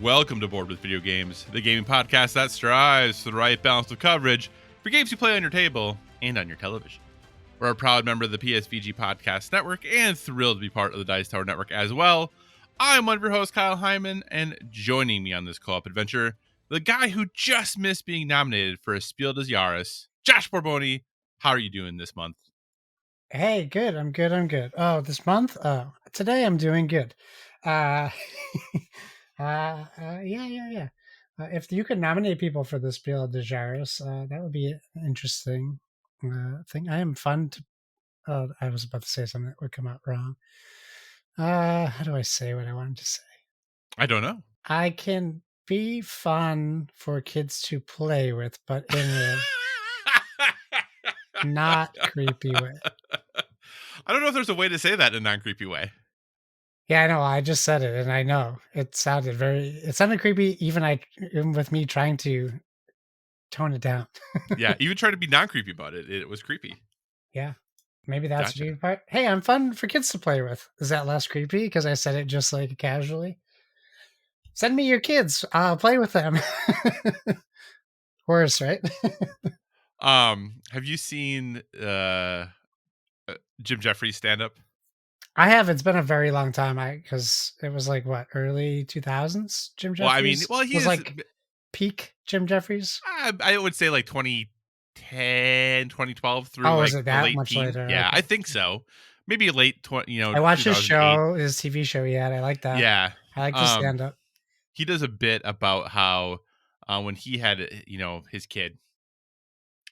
welcome to Board with Video Games, the gaming podcast that strives for the right balance of coverage for games you play on your table and on your television. We're a proud member of the PSVG Podcast Network and thrilled to be part of the Dice Tower Network as well. I'm one of your hosts, Kyle Hyman, and joining me on this co-op adventure, the guy who just missed being nominated for a Spiel des Jahres, Josh Borboni. How are you doing this month? Hey, good. I'm good. Oh, this month? Today I'm doing good. Yeah. If you could nominate people for the Spiel des Jahres, that would be an interesting thing. I am fun to. Oh, I was about to say something that would come out wrong. How do I say what I wanted to say? I don't know. I can be fun for kids to play with, but in a not creepy way. I don't know if there's a way to say that in a non-creepy way. Yeah, I know. I just said it, and I know it sounded creepy. Even with me trying to tone it down. Yeah, even try to be non-creepy about it. It was creepy. Yeah, maybe that's Gotcha. the part. Hey, I'm fun for kids to play with. Is that less creepy because I said it just like casually? Send me your kids. I'll play with them. Worse, right? Have you seen Jim Jeffries stand up? I have. It's been a very long time. Because it was like what, early 2000s. Jim Jeffries. He was is like peak Jim Jeffries. I would say like 2010, 2012 through like was it that much later? Yeah, Okay. I think so. Maybe late 20. I watched his show, his TV show. Yeah, I like that. Yeah, I like the stand up. He does a bit about how when he had his kid,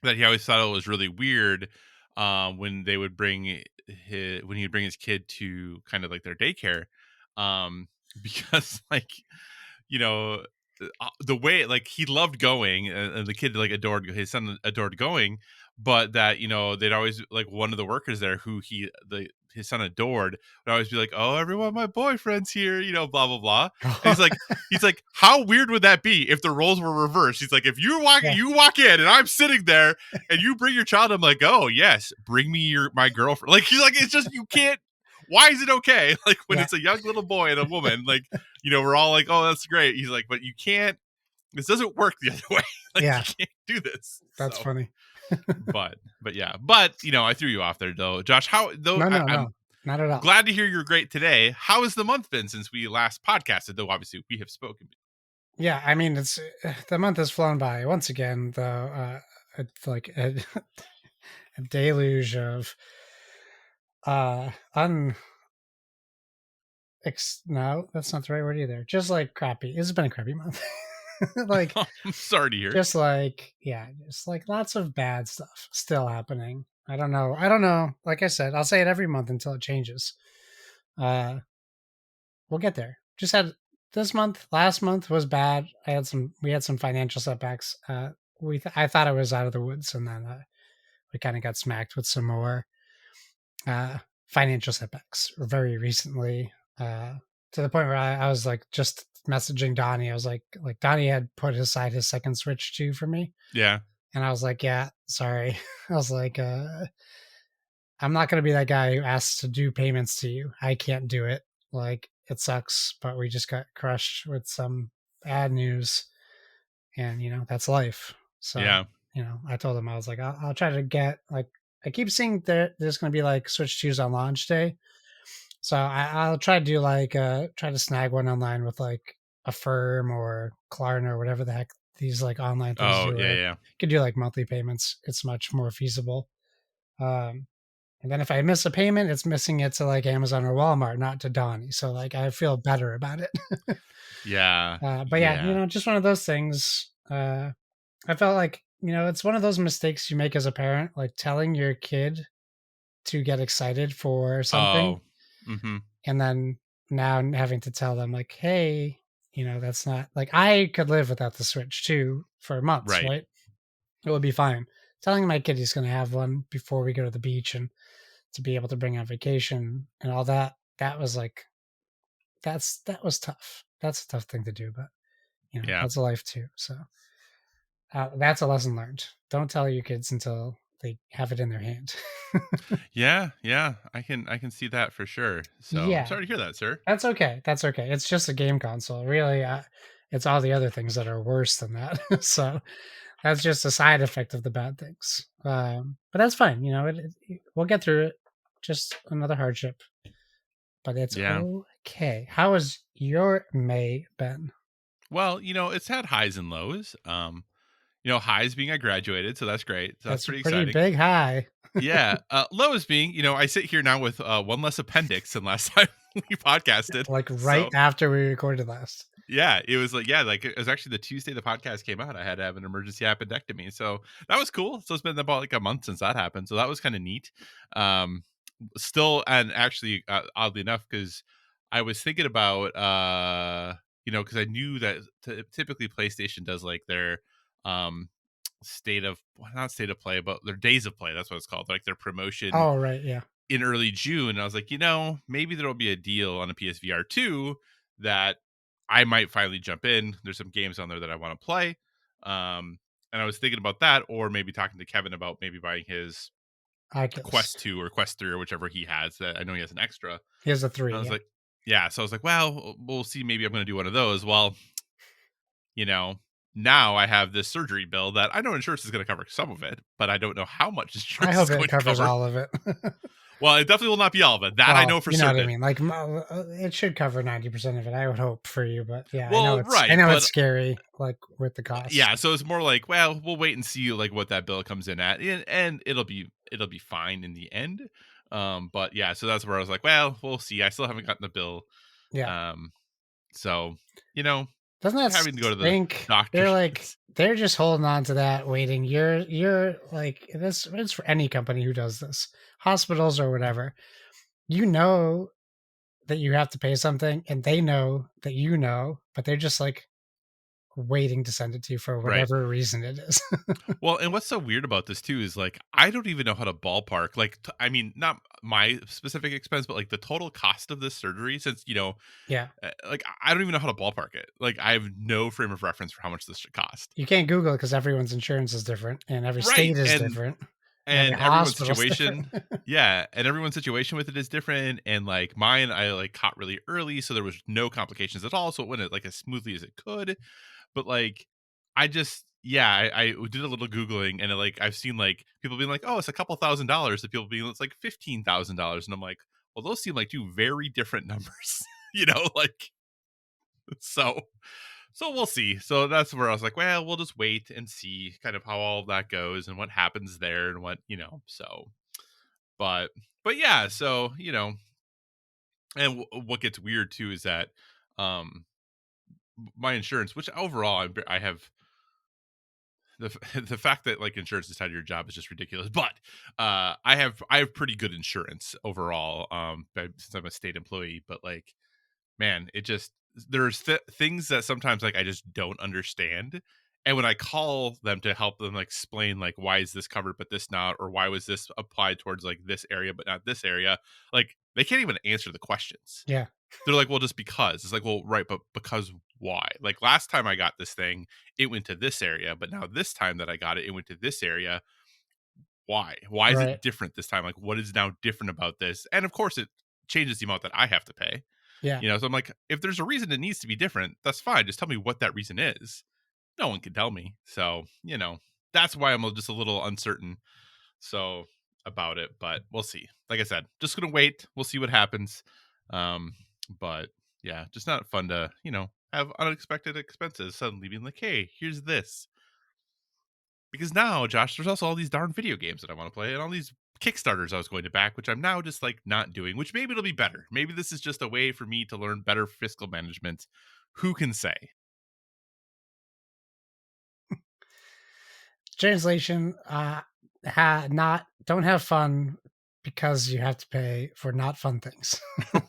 that he always thought it was really weird when they would bring he would bring his kid to kind of like their daycare, because the way like he loved going, and the kid like his son adored going, but that they'd always like one of the workers there who his son adored would always be like, "Oh, everyone, my boyfriend's here," blah blah blah. And he's like, how weird would that be if the roles were reversed? He's like, if you walk in and I'm sitting there and you bring your child, I'm like, oh yes, bring me my girlfriend. Like he's like, it's just you can't. Why is it okay? Like when it's a young little boy and a woman, like we're all like, oh, that's great. He's like, but you can't. This doesn't work the other way. Like you can't do this. That's funny. but I threw you off there though, Josh. No, not at all. Glad to hear you're great today. How has the month been since we last podcasted? Though obviously we have spoken. Yeah, I mean it's the month has flown by once again. Though it's like a deluge of no, that's not the right word either. Just like crappy. It's been a crappy month. Like I'm sorry to hear. Just like lots of bad stuff still happening. I don't know. Like I said, I'll say it every month until it changes. We'll get there. Just had this month. Last month was bad. We had some financial setbacks. I thought I was out of the woods, and then we kind of got smacked with some more financial setbacks very recently. To the point where I was like just messaging Donnie. I was like Donnie had put aside his second Switch 2 for me. Yeah. And I was like, yeah, sorry. I was like, I'm not going to be that guy who asks to do payments to you. I can't do it. Like, it sucks, but we just got crushed with some bad news. And, that's life. So, yeah. I told him, I was like, I'll try to get, like, I keep seeing there's going to be like Switch 2s on launch day. So I'll try to do like try to snag one online with like Affirm or Klarna or whatever the heck these like online things do. Yeah. You can do like monthly payments. It's much more feasible. And then if I miss a payment, it's missing it to like Amazon or Walmart, not to Donnie. So like I feel better about it. Yeah. But yeah, just one of those things. I felt like, it's one of those mistakes you make as a parent, like telling your kid to get excited for something. Mm-hmm. And then now having to tell them like, hey, that's not like I could live without the Switch 2 for months, right? It would be fine. Telling my kid he's going to have one before we go to the beach and to be able to bring on vacation and all that. That was like, that was tough. That's a tough thing to do, but that's a life too. So that's a lesson learned. Don't tell your kids until they have it in their hand. Yeah, yeah, I can see that for sure. So I'm Yeah, sorry to hear that, sir. that's okay. That's okay. It's just a game console. Really, it's all the other things that are worse than that. So that's just a side effect of the bad things. But that's fine. You know, we'll get through it. Just another hardship, but it's Yeah. okay. How has your May been? Well, it's had highs and lows. Highs being I graduated, so that's great. So that's That's a pretty pretty exciting. big high. Yeah. Lows being, I sit here now with one less appendix than last time we podcasted. Like right So after we recorded last. yeah, it was like it was actually the Tuesday the podcast came out. I had to have an emergency appendectomy. So that was cool. So it's been about like a month since that happened. So that was kind of neat. Um Still, and actually oddly enough, because I was thinking about because I knew that typically PlayStation does like their um state of, well, not state of play, but their days of play. That's what it's called, like their promotion Oh right, yeah. in early June. And I was like, maybe there'll be a deal on a PSVR 2 that I might finally jump in. There's some games on there that I want to play. And I was thinking about that, or maybe talking to Kevin about maybe buying his Oculus. Quest 2 or Quest 3 or whichever he has. That I know he has an extra. And He has a I three. was Yeah. like, yeah. So I was like, well, we'll see. Maybe I'm going to do one of those. Well, you know, now I have this surgery bill that I know insurance is going to cover some of it, but I don't know how much I insurance is hope it going to covers cover. all of it. Well, it definitely will not be all of it. That I Well, know for you know what I certain. mean. Like it should cover 90% of it. I would hope for you, but yeah, Well, I right, know it's but scary, like with the cost. yeah, so it's more like, well, we'll wait and see like what that bill comes in at, and it'll be fine in the end. But yeah, so that's where I was like, well, we'll see. I still haven't gotten the bill. Yeah. Um, so you know, Doesn't that having to go to the stink? doctor. They're like they're just holding on to that, waiting. You're like this. It's for any company who does this, hospitals or whatever. You know that you have to pay something, and they know that you know, but they're just like waiting to send it to you for Right. whatever reason it is. Well, and what's so weird about this too is like I don't even know how to ballpark. Like, I mean, not my specific expense, but like the total cost of this surgery. Since Yeah, like I don't even know how to ballpark it. Like, I have no frame of reference for how much this should cost. you can't Google it because everyone's insurance is different, and every Right, state is and different, and every and everyone's hospital's different. situation, yeah, and everyone's situation with it is different. And like mine, I like caught really early, so there was no complications at all. So it went like as smoothly as it could. But like, I just, yeah, I did a little googling, and like I've seen like people being like, oh, it's a couple $1,000s. The people being it's like $15,000, and I'm like, well, those seem like two very different numbers, like so. So we'll see. So that's where I was like, well, we'll just wait and see kind of how all of that goes and what happens there and what, so but yeah, so, and what gets weird too is that um my insurance, which overall I have the fact that like insurance is tied to your job is just ridiculous. But I have pretty good insurance overall since I'm a state employee, but like, man, it just there's things that sometimes like I just don't understand. And when I call them to help them like explain like why is this covered but this not, or why was this applied towards like this area but not this area, like they can't even answer the questions. Yeah, They're like, well, just because. It's like, well, right, but because why? Like last time I got this thing, it went to this area, but now this time that I got it, it went to this area. Why? Why is right. it different this time? Like, what is now different about this? And of course, it changes the amount that I have to pay. Yeah, So I'm like, if there's a reason it needs to be different, that's fine. Just tell me what that reason is. No one can tell me. So, that's why I'm just a little uncertain so about it, but we'll see. Like I said, just gonna wait. We'll see what happens. Um, but yeah, just not fun to, have unexpected expenses suddenly being like, hey, here's this. Because now, Josh, there's also all these darn video games that I want to play and all these Kickstarters I was going to back, which I'm now just like not doing, which maybe it'll be better. Maybe this is just a way for me to learn better fiscal management. Who can say? translation. Not don't have fun because you have to pay for not fun things.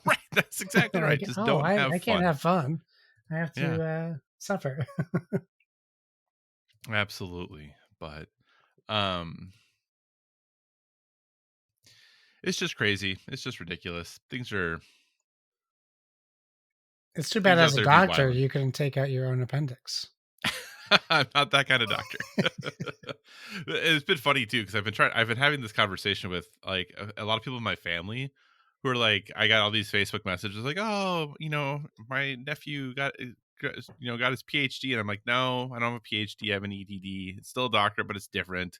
Right. That's exactly right. Like, Just oh, don't have I can't fun. have fun. I have Yeah, to suffer. absolutely. But um it's just crazy. It's just ridiculous. It's too bad Things out as a there be doctor wild. you couldn't take out your own appendix. I'm not that kind of doctor. It's been funny too because I've been having this conversation with like a lot of people in my family who are like, I got all these Facebook messages like, oh, my nephew got his PhD, and I'm like, no, I don't have a PhD, I have an EDD. It's still a doctor, but it's different.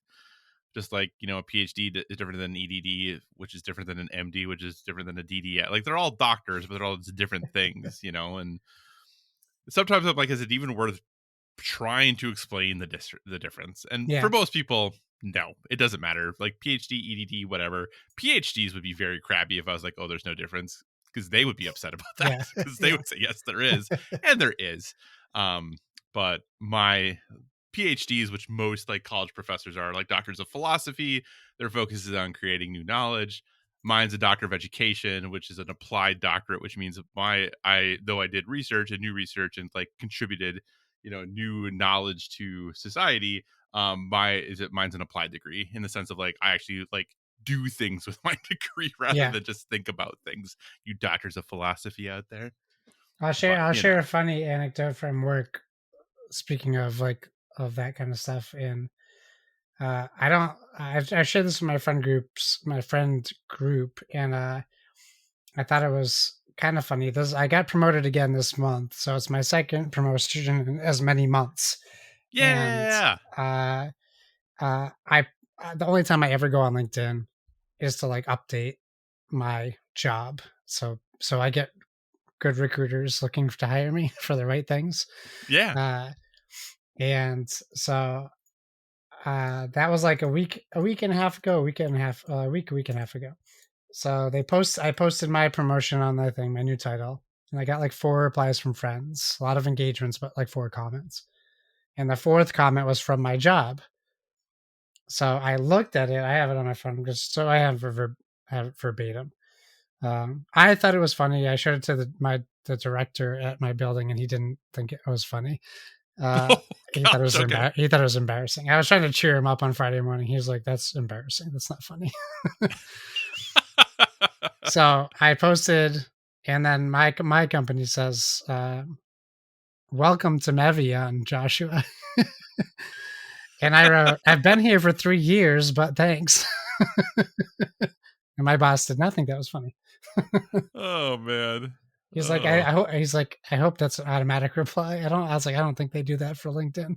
Just like a PhD is different than an EDD, which is different than an MD, which is different than a DD. Like they're all doctors, but they're all just different things, and sometimes I'm like, is it even worth trying to explain the difference? And for Yeah, most people, no, it doesn't matter. Like PhD, EDD, whatever. PhDs would be very crabby if I was like, oh, there's no difference, because they would be upset about that, yeah, because they yeah, would say, yes, there is, and there is. Um, but my PhDs, which most like college professors are, like doctors of philosophy, their focus is on creating new knowledge. Mine's a doctor of education, which is an applied doctorate, which means though I did research and new research and like contributed, new knowledge to society. Mine's an applied degree, in the sense of like I actually like do things with my degree rather yeah. than just think about things. You doctors of philosophy out there, I'll share. but I'll share a funny anecdote from work. Speaking of like of that kind of stuff, and I don't. I shared this with my friend group, and I thought it was kind of funny. This I got promoted again this month, so it's my second promotion in as many months, and yeah, uh, I the only time I ever go on LinkedIn is to like update my job, so I get good recruiters looking to hire me for the right things. yeah, Uh, and so that was like a week and a half ago, a week and a half ago. So I posted my promotion on that thing, my new title, and I got like 4 replies from friends, a lot of engagements, but like 4 comments. And the 4th comment was from my job. So I looked at it. I have it on my phone just so I have it verbatim. I thought it was funny. I showed it to the director at my building, and he didn't think it was funny. Uh, oh gosh, okay. he thought it was embarrassing. I was trying to cheer him up on Friday morning. He was like, "That's embarrassing. That's not funny." So I posted, and then my company says, "Welcome to Mevion, Joshua." And I wrote, "I've been here for 3 years, but thanks." And my boss did not think that was funny. Oh man. He's like, Oh. he's like, I hope that's an automatic reply. I was like, I don't think they do that for LinkedIn.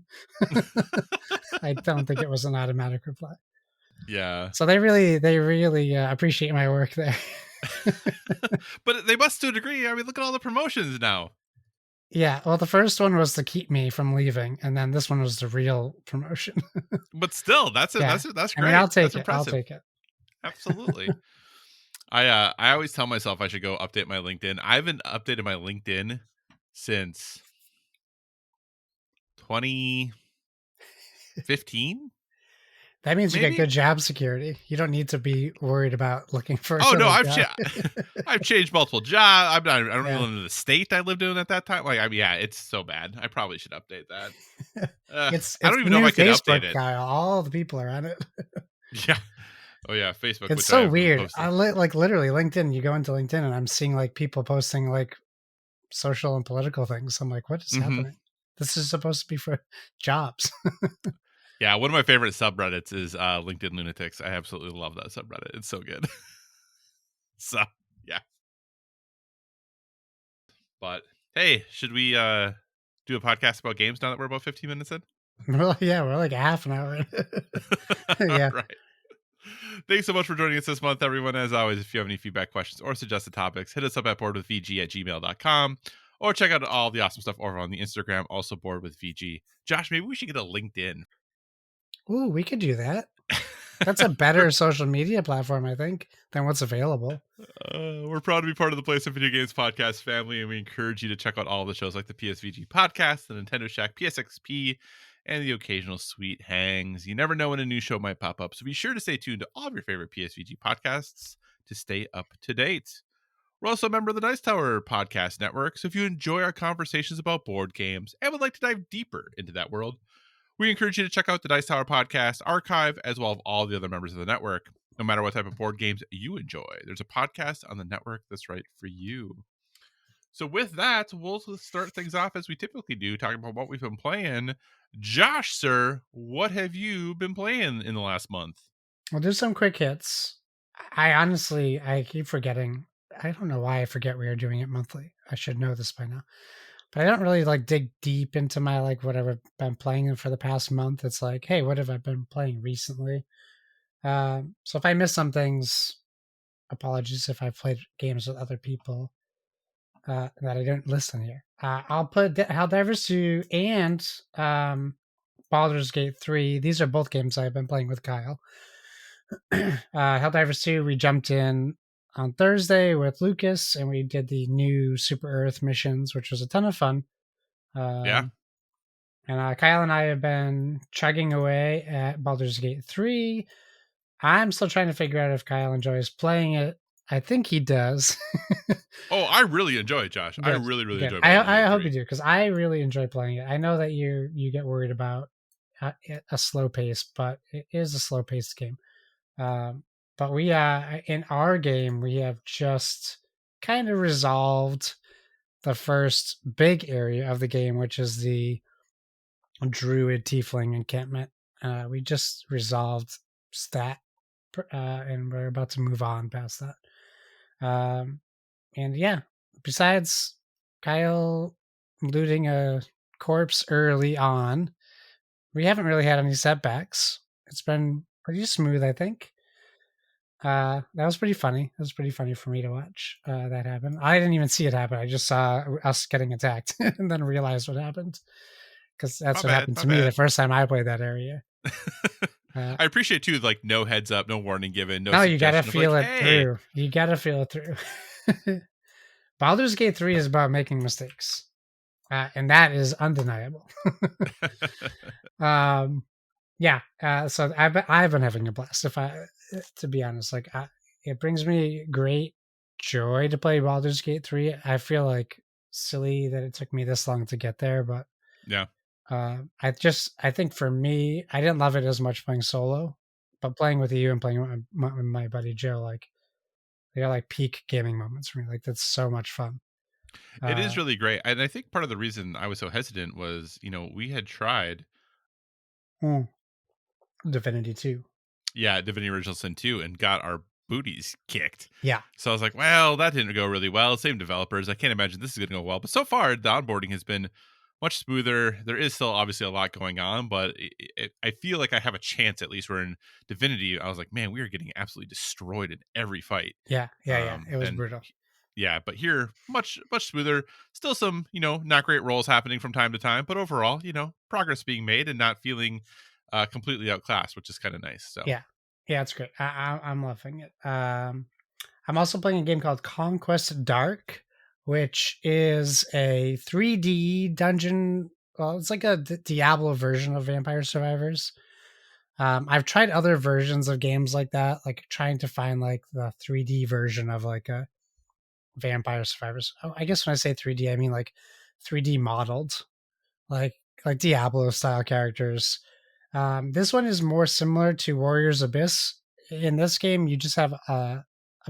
I don't think it was an automatic reply. Yeah. So they really appreciate my work there. But they must to a degree. I mean, look at all the promotions now. Yeah. Well, the first one was to keep me from leaving, and then this one was the real promotion. But still, that's it. Yeah. That's I mean, great. I'll take That's it. I'll impressive. take it. Absolutely. I always tell myself I should go update my LinkedIn. I haven't updated my LinkedIn since 2015, That means you get maybe. good job security. You don't need to be worried about looking for Oh no, another job. I've changed multiple jobs. I don't Yeah. even know the state I lived in at that time. Like, I mean, yeah, it's so bad. I probably should update that. I It's don't the even know if new I could update Facebook, it. Kyle. All the people are on it. Yeah. Oh yeah, Facebook, It's which I so haven't weird. posted. Like literally LinkedIn. You go into LinkedIn, and I'm seeing like people posting like social and political things. I'm like, what is Hmm. happening? This is supposed to be for jobs. Yeah, one of my favorite subreddits is LinkedIn Lunatics. I absolutely love that subreddit. It's so good. So yeah. But hey, should we do a podcast about games now that we're about 15 minutes in? Well, yeah, we're like a half an hour. All Yeah. right. Thanks so much for joining us this month, everyone. As always, if you have any feedback, questions, or suggested topics, hit us up at boardwithvg@gmail.com, or check out all the awesome stuff over on the Instagram, also Board with VG. Josh, maybe we should get a LinkedIn. Ooh, we could do that. That's a better social media platform, I think, than what's available. We're proud to be part of the Place of Video Games podcast family, and we encourage you to check out all the shows like the PSVG podcast, the Nintendo Shack, PSXP, and the occasional Sweet Hangs. You never know when a new show might pop up, so be sure to stay tuned to all of your favorite PSVG podcasts to stay up to date. We're also a member of the Dice Tower Podcast Network, so if you enjoy our conversations about board games and would like to dive deeper into that world, we encourage you to check out the Dice Tower Podcast archive, as well as all the other members of the network. No matter what type of board games you enjoy, there's a podcast on the network that's right for you. So with that, we'll start things off as we typically do, talking about what we've been playing. Josh, sir, what have you been playing in the last month? We'll do some quick hits. I honestly, I keep forgetting. I don't know why I forget we are doing it monthly. I should know this by now. But I don't really like dig deep into my like whatever I've been playing for the past month. It's like, hey, what have I been playing recently? So if I miss some things, apologies if I've played games with other people that I don't listen here. I'll put Helldivers 2 and Baldur's Gate 3. These are both games I've been playing with Kyle. Helldivers 2, we jumped in on Thursday with Lucas and we did the new Super Earth missions, which was a ton of fun. Yeah. Um, and Kyle and I have been chugging away at Baldur's Gate 3. I'm still trying to figure out if Kyle enjoys playing it. I think he does. Oh, I really enjoy it, Josh. I Good, really, really good. enjoy Baldur's I Gate hope you 3. do because I really enjoy playing it. I know that you get worried about a slow pace, but it is a slow paced game. Um, but we in our game we have just kind of resolved the first big area of the game, which is the druid tiefling encampment. We just resolved that, and we're about to move on past that. And yeah, besides Kyle looting a corpse early on, we haven't really had any setbacks. It's been pretty smooth, I think. That was pretty funny. It was pretty funny for me to watch that happen. I didn't even see it happen. I just saw us getting attacked and then realized what happened because that's My what bad, happened my to me the bad. first time I played that area. Uh, I appreciate too, like no heads up, no warning given, no no, you gotta suggestion of like, feel it hey. through. You gotta feel it through. Baldur's Gate 3 is about making mistakes, and that is undeniable. um, yeah, so I've been having a blast. If I to be honest, like it brings me great joy to play Baldur's Gate 3. I feel like silly that it took me this long to get there, but Yeah. I think for me, I didn't love it as much playing solo, but playing with you and playing with my buddy Joe, like they are like peak gaming moments for me. Like that's so much fun. It is Uh, really great. And I think part of the reason I was so hesitant was, we had tried, mm, Divinity 2. yeah, Divinity Original Sin 2 and got our booties kicked. Yeah, So I was like, well, that didn't go really well. Same developers. I can't imagine this is going to go well. But so far, the onboarding has been much smoother. There is still obviously a lot going on, but I feel like I have a chance at least. Where in Divinity, I was like, man, we are getting absolutely destroyed in every fight. yeah. It was And brutal. yeah, but here much smoother. Still some not great rolls happening from time to time, but overall progress being made and not feeling completely outclassed, which is kind of nice. So Yeah, yeah, it's great. I'm loving it. I'm also playing a game called Conquest Dark, which is a 3D dungeon. Well, it's like a Diablo version of Vampire Survivors. I've tried other versions of games like that, like trying to find like the 3D version of like a Vampire Survivors. Oh, I guess when I say 3D, I mean like 3D modeled, like like Diablo style characters. This one is more similar to Warriors Abyss. In this game, you just have a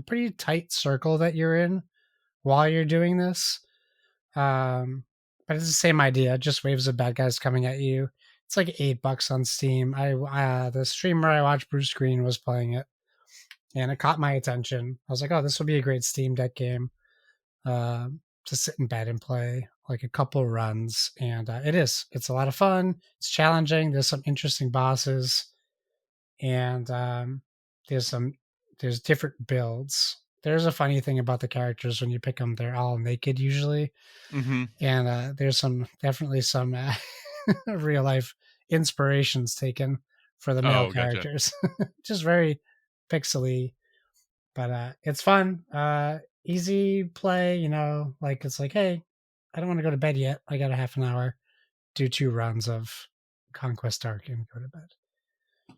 pretty tight circle that you're in while you're doing this. But it's the same idea, just waves of bad guys coming at you. It's like $8 on Steam. The streamer I watched, Bruce Green, was playing it, and it caught my attention. I was like, "Oh, this will be a great Steam Deck game uh, to sit in bed and play like a couple runs." And it is. It's a lot of fun. It's challenging. There's some interesting bosses, and there's some there's different builds. There's a funny thing about the characters when you pick them; they're all naked usually, hmm. and there's definitely some real life inspirations taken for the male Oh, gotcha. characters. Just very pixely, but it's fun. Easy play, like it's like, hey, I don't want to go to bed yet. I got a half an hour. Do 2 runs of Conquest Dark and go to bed.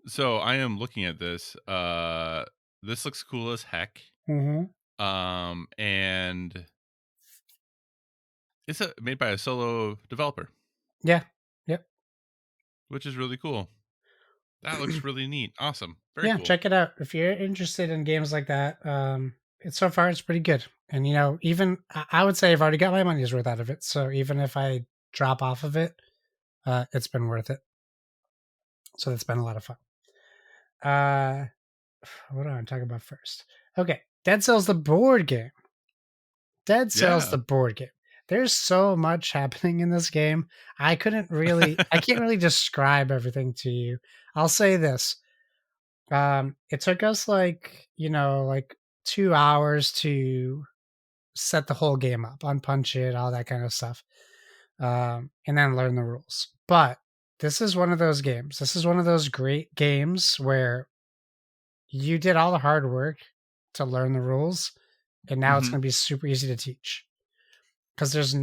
So I am looking at this. This looks cool as heck. Mm-hmm. And it's made by a solo developer, Yeah. Yep. which is really cool. That looks really neat. Awesome. Very Yeah. cool. Check it out if you're interested in games like that. It's so far it's pretty good. And even I would say I've already got my money's worth out of it. So even if I drop off of it, it's been worth it. So that's been a lot of fun. Uh, what do I want to talk about first? Okay, Dead Cells the board game. Dead Cells Yeah. the board game. There's so much happening in this game. I can't really describe everything to you. I'll say this. It took us like 2 hours to set the whole game up, unpunch it, all that kind of stuff. And then learn the rules. But this is one of those games. This is one of those great games where you did all the hard work to learn the rules, and now it's Hmm. going to be super easy to teach because it's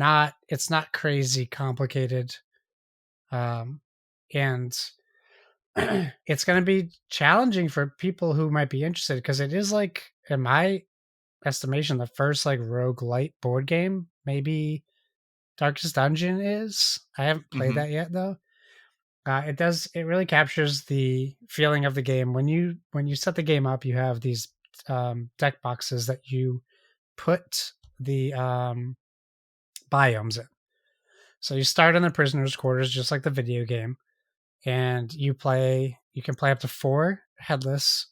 not crazy complicated. And it's going to be challenging for people who might be interested because it is like, in my estimation, the first like roguelite board game. Maybe Darkest Dungeon is. I haven't played Hmm. that yet though. It really captures the feeling of the game. When you set the game up, you have these deck boxes that you put the biomes in. So you start in the prisoner's quarters, just like the video game, and you can play up to 4 headless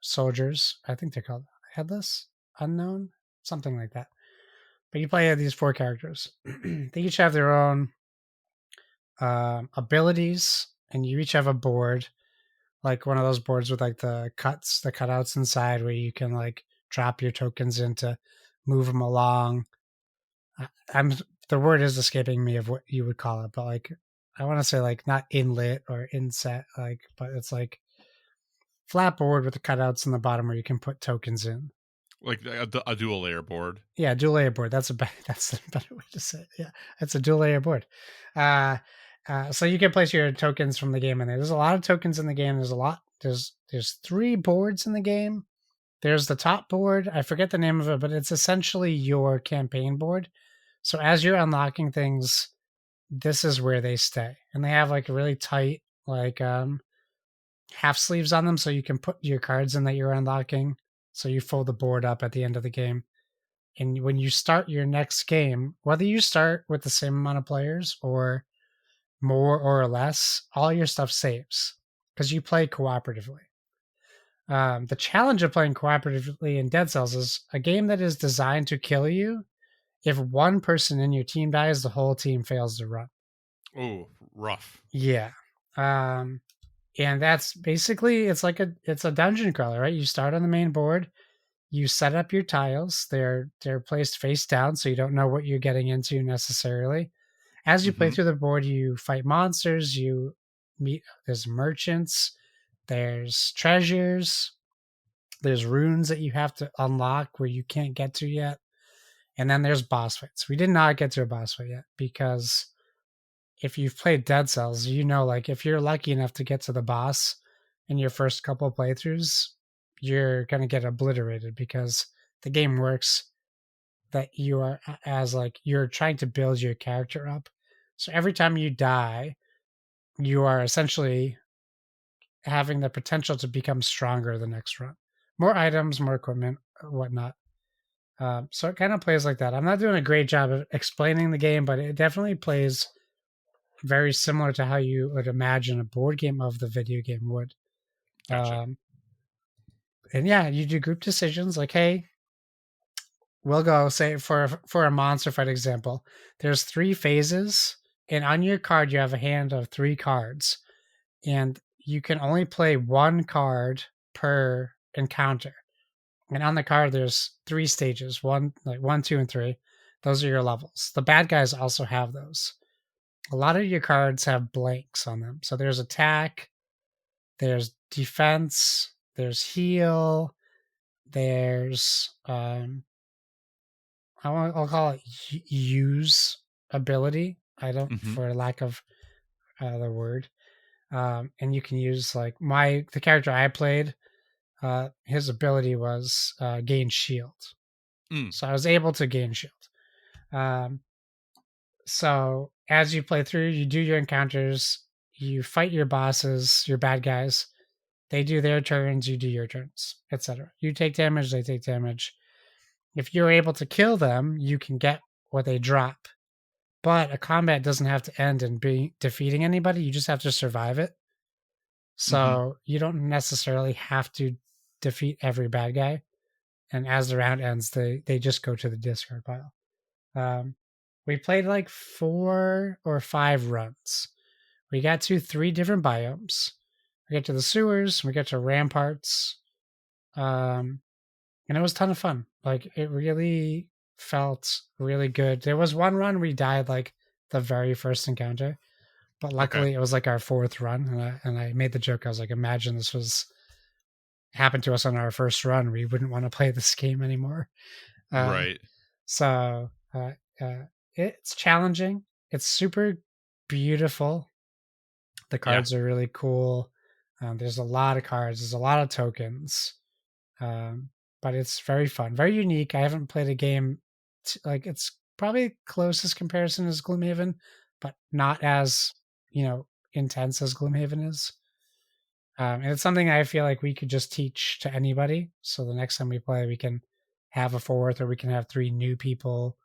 soldiers. I think they're called headless, unknown, something like that. But you play these 4 characters. They each have their own abilities, and you each have a board, like one of those boards with like the cutouts inside, where you can like drop your tokens in to move them along. I'm The word is escaping me of what you would call it, but like I want to say like not inlet or inset, like, but it's like flat board with the cutouts in the bottom where you can put tokens in. Like a dual layer board. Yeah, dual layer board. That's a better way to say it. Yeah, it's a dual layer board. Uh, so you can place your tokens from the game in there. There's a lot of tokens in the game. There's a lot. There's 3 boards in the game. There's the top board. I forget the name of it, but it's essentially your campaign board. So as you're unlocking things, this is where they stay, and they have like a really tight like half sleeves on them, so you can put your cards in that you're unlocking. So you fold the board up at the end of the game. And when you start your next game, whether you start with the same amount of players or more or less, all your stuff saves because you play cooperatively. The challenge of playing cooperatively in Dead Cells is a game that is designed to kill you. If one person in your team dies, the whole team fails to run. Oh, rough. Yeah. Um, and that's basically it's a dungeon crawler, right? You start on the main board, you set up your tiles. They're placed face down, so you don't know what you're getting into necessarily. As you play Hmm. through the board, you fight monsters. You meet there's merchants. There's treasures. There's runes that you have to unlock where you can't get to yet. And then there's boss fights. We did not get to a boss fight yet because if you've played Dead Cells, like if you're lucky enough to get to the boss in your first couple playthroughs, you're going to get obliterated because the game works that you are as like you're trying to build your character up. So every time you die, you are essentially having the potential to become stronger the next run. More items, more equipment, whatnot. So it kind of plays like that. I'm not doing a great job of explaining the game, but it definitely plays very similar to how you would imagine a board game of the video game would. Gotcha. Um, and yeah, you do group decisions like, hey, we'll go say for a monster fight example. There's 3 phases, and on your card you have a hand of 3 cards, and you can only play 1 card per encounter. And on the card there's 3 stages, 1, 2, and 3. Those are your levels. The bad guys also have those. A lot of your cards have blanks on them. So there's attack, there's defense, there's heal, there's I'll call it use ability. I don't, Hmm. for lack of the word. And you can use like the character I played. His ability was gain shield, Mm. so I was able to gain shield. Um, so as you play through, you do your encounters, you fight your bosses, your bad guys. They do their turns, you do your turns, etc. You take damage, they take damage. if you're able to kill them, you can get what they drop. But a combat doesn't have to end in defeating anybody. You just have to survive it. Hmm. So you don't necessarily have to defeat every bad guy. And as the round ends, they just go to the discard pile. Um, we played like 4 or 5 runs. We got to 3 different biomes. We get to the sewers. We get to ramparts. Um, and it was a ton of fun. Like it really felt really good. There was one run we died like the very first encounter, but Okay. luckily it was like our 4th run, and I made the joke. I was like, imagine this was happened to us on our first run, we wouldn't want to play this game anymore. Uh, Right. so it's challenging. It's super beautiful. The Yeah. cards are really cool. There's a lot of cards. There's a lot of tokens. Um, but it's very fun, very unique. I haven't played a game like it's probably closest comparison is Gloomhaven, but not as intense as Gloomhaven is. And it's something I feel like we could just teach to anybody. So the next time we play, we can have a 4th, or we can have 3 new people.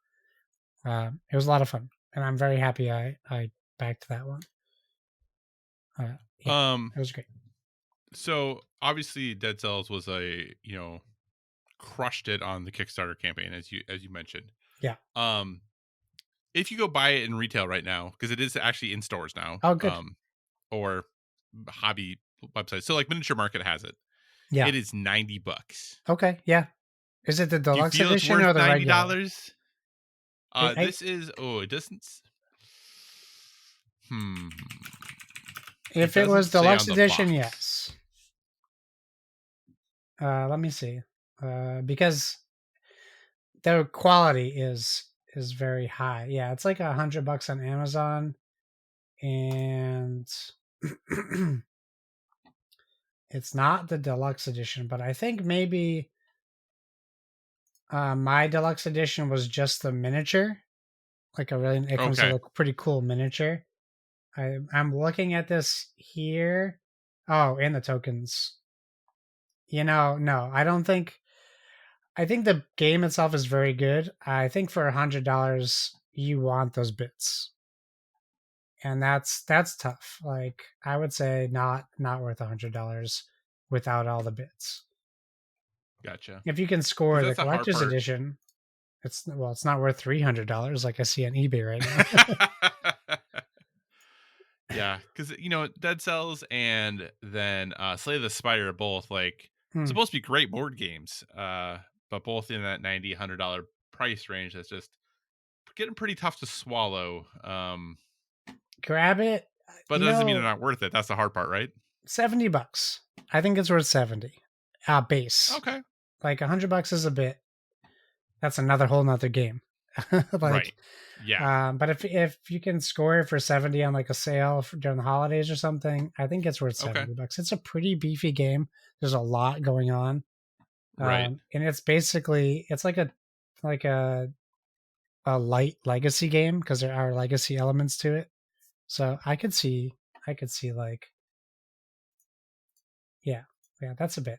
It was a lot of fun, and I'm very happy I backed that one. Yeah, Um. it was great. So obviously, Dead Cells was crushed it on the Kickstarter campaign, as you mentioned. Yeah. Um. If you go buy it in retail right now, because it is actually in stores now, Oh, good. or hobby websites, so like Miniature Market has it. Yeah. It is $90. Okay. Yeah. Is it the Do you deluxe feel it's edition worth or the regular? $90? I This is it doesn't. Hmm. It If it doesn't was say on deluxe the edition, box. yes. Let me see. Because the quality is very high. Yeah, it's like $100 on Amazon, and it's not the deluxe edition, but I think maybe my deluxe edition was just the miniature. Like it comes with Okay. a pretty cool miniature. I'm looking at this here. Oh, and the tokens. No, I don't think. I think the game itself is very good. I think for $100, you want those bits, and that's tough. Like I would say, not worth $100 without all the bits. Gotcha. If you can Because score the that's the hard collector's part. edition, it's not worth $300 like I see on eBay right now. Yeah, because Dead Cells and then Slay the Spire are both like Hmm. supposed to be great board games, but both in that $90-$100 price range. That's just getting pretty tough to swallow. Grab it. But that doesn't mean they're not worth it. That's the hard part, right? $70. I think it's worth 70. Base. Okay. Like $100 is a bit. That's another whole nother game. Right. Like, Yeah. but if you can score it for 70 on like a sale during the holidays or something, I think it's worth Okay. $70. It's a pretty beefy game. There's a lot going on, Right. and it's basically it's like a light legacy game because there are legacy elements to it. So I could see like yeah, that's a bit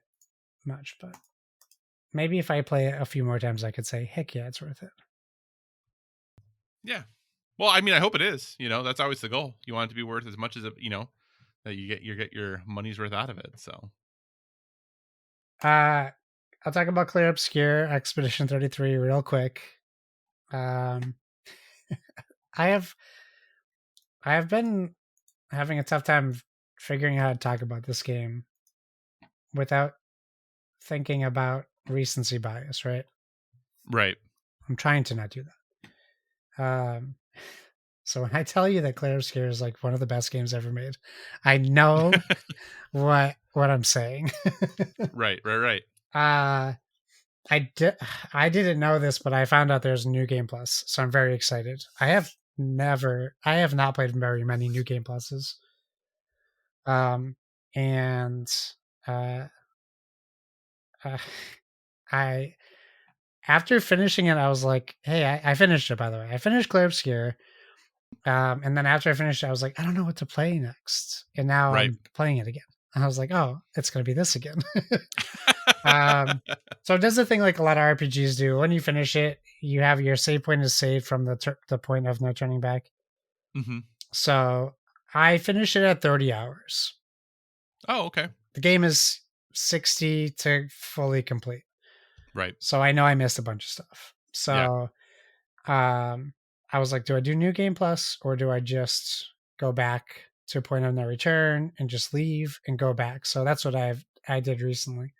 much, but maybe if I play it a few more times, I could say, heck yeah, it's worth it. Yeah. Well, I mean, I hope it is. That's always the goal. You want it to be worth as much as that you get your money's worth out of it. So. Uh, I'll talk about Clair Obscur Expedition 33 real quick. Um, I have been having a tough time figuring out how to talk about this game without thinking about recency bias, right? Right. I'm trying to not do that. So when I tell you that Clair Obscur is like one of the best games ever made, I know what I'm saying. Right. Right. Right. uh I did I didn't know this, but I found out there's a new game plus, so I'm very excited. I have not played very many new game pluses. And uh, uh I after finishing it, I was like, hey, I finished it, by the way. I finished Clair Obscur. And then after I finished, I was like, I don't know what to play next. And now Right. I'm playing it again. And I was like, oh, it's gonna be this again. So it does the thing like a lot of RPGs do. When you finish it, you have your save point is saved from the point of no turning back. Hmm. So I finished it at 30 hours. Oh, okay. The game is 60 to fully complete. Right. So I know I missed a bunch of stuff. Yeah. So um, I was like, do I do New Game Plus or do I just go back to a point of no return and just leave and go back? So that's what I did recently.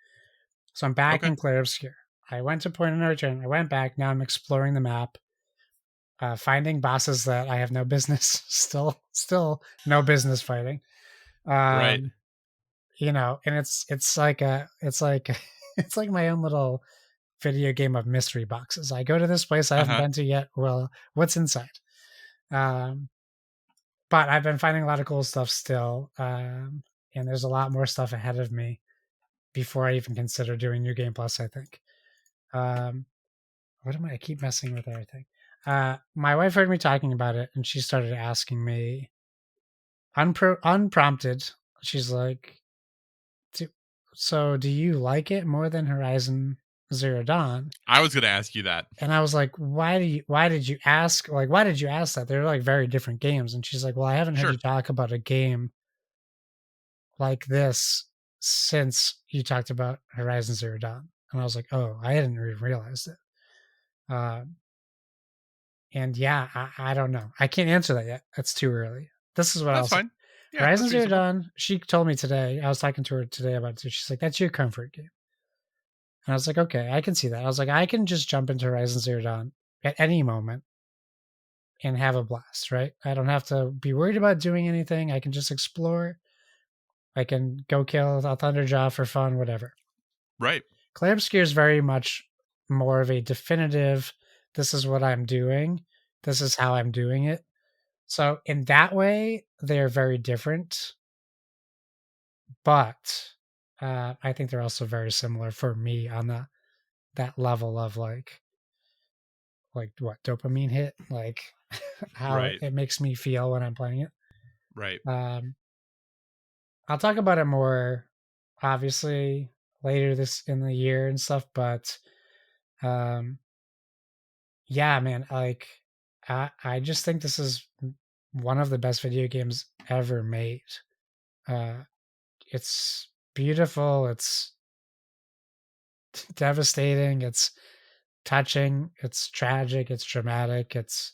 So I'm back Okay. in Clair Obscur. I went to point of no return. I went back. Now I'm exploring the map, finding bosses that I have no business still no business fighting. Right. Um, and it's like it's like it's like my own little video game of mystery boxes. I go to this place I Uh haven't huh. been to yet. Well, what's inside? Um, but I've been finding a lot of cool stuff still, and there's a lot more stuff ahead of me before I even consider doing New Game Plus. I think. Um, what am I? I keep messing with everything. My wife heard me talking about it, and she started asking me unprompted. She's like, "Do- "So, do you like it more than Horizon Zero Dawn?" I was gonna ask you that. And I was like, why did you ask? Like, why did you ask that? They're like very different games. And she's like, well, I haven't heard you Sure. talk about a game like this since you talked about Horizon Zero Dawn. And I was like, oh, I hadn't even realized it. Um, and yeah, I don't know. I can't answer that yet. It's too early. This is what I'll That's say. fine. Yeah, Horizon that's Zero reasonable. Dawn, she told me today, I was talking to her today about it too. She's like, that's your comfort game. And I was like, okay, I can see that. I was like, I can just jump into Horizon Zero Dawn at any moment and have a blast, right? I don't have to be worried about doing anything. I can just explore. I can go kill a Thunderjaw for fun, whatever. Right. Clair Obscur is very much more of a definitive, this is what I'm doing, this is how I'm doing it. So, in that way, they're very different, but I think they're also very similar for me on that level of like what dopamine hit, like how Right. it makes me feel when I'm playing it. Right. Um, I'll talk about it more, obviously, later this in the year and stuff. But um, yeah, man, like I just think this is one of the best video games ever made. Uh, it's beautiful. It's devastating. It's touching. It's tragic. It's dramatic. It's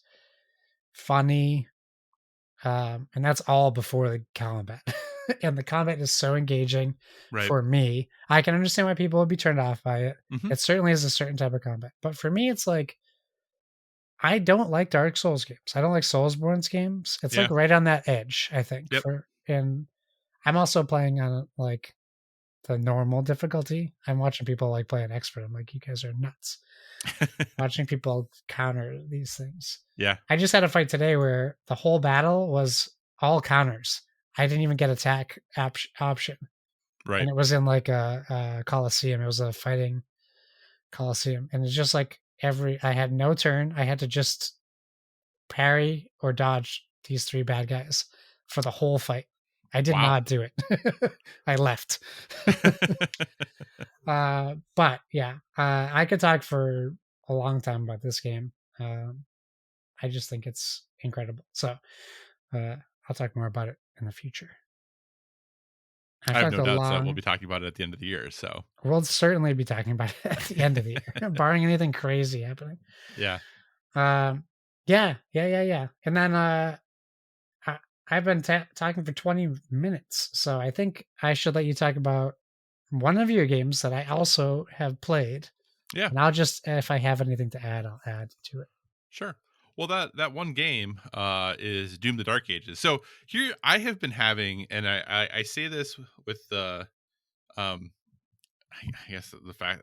funny. And that's all before the combat. And the combat is so engaging Right. for me. I can understand why people would be turned off by it. Hmm. It certainly is a certain type of combat. But for me, it's like I don't like Dark Souls games. I don't like Soulsborne's games. It's like Yeah. right on that edge, I think. Yep. And I'm also playing on like the normal difficulty. I'm watching people like play an expert. I'm like, you guys are nuts. Watching people counter these things. Yeah. I just had a fight today where the whole battle was all counters. I didn't even get attack option, and Right. it was in like a coliseum. It was a fighting coliseum, and it's just like I had no turn. I had to just parry or dodge these three bad guys for the whole fight. I did Wow. not do it. I left. But yeah, I could talk for a long time about this game. I just think it's incredible. So I'll talk more about it in the future. I've I have talked no a doubts that we'll long. be talking about it at the end of the year. So We'll certainly be talking about it at the end of the year, barring anything crazy happening. yeah. Um, yeah. And then I, I've been talking for 20 minutes, so I think I should let you talk about one of your games that I also have played, Yeah. and I'll just if I have anything to add, I'll add to it. Sure. Well, that one game is Doom: The Dark Ages. So here I have been having, and I say this with the um I guess the fact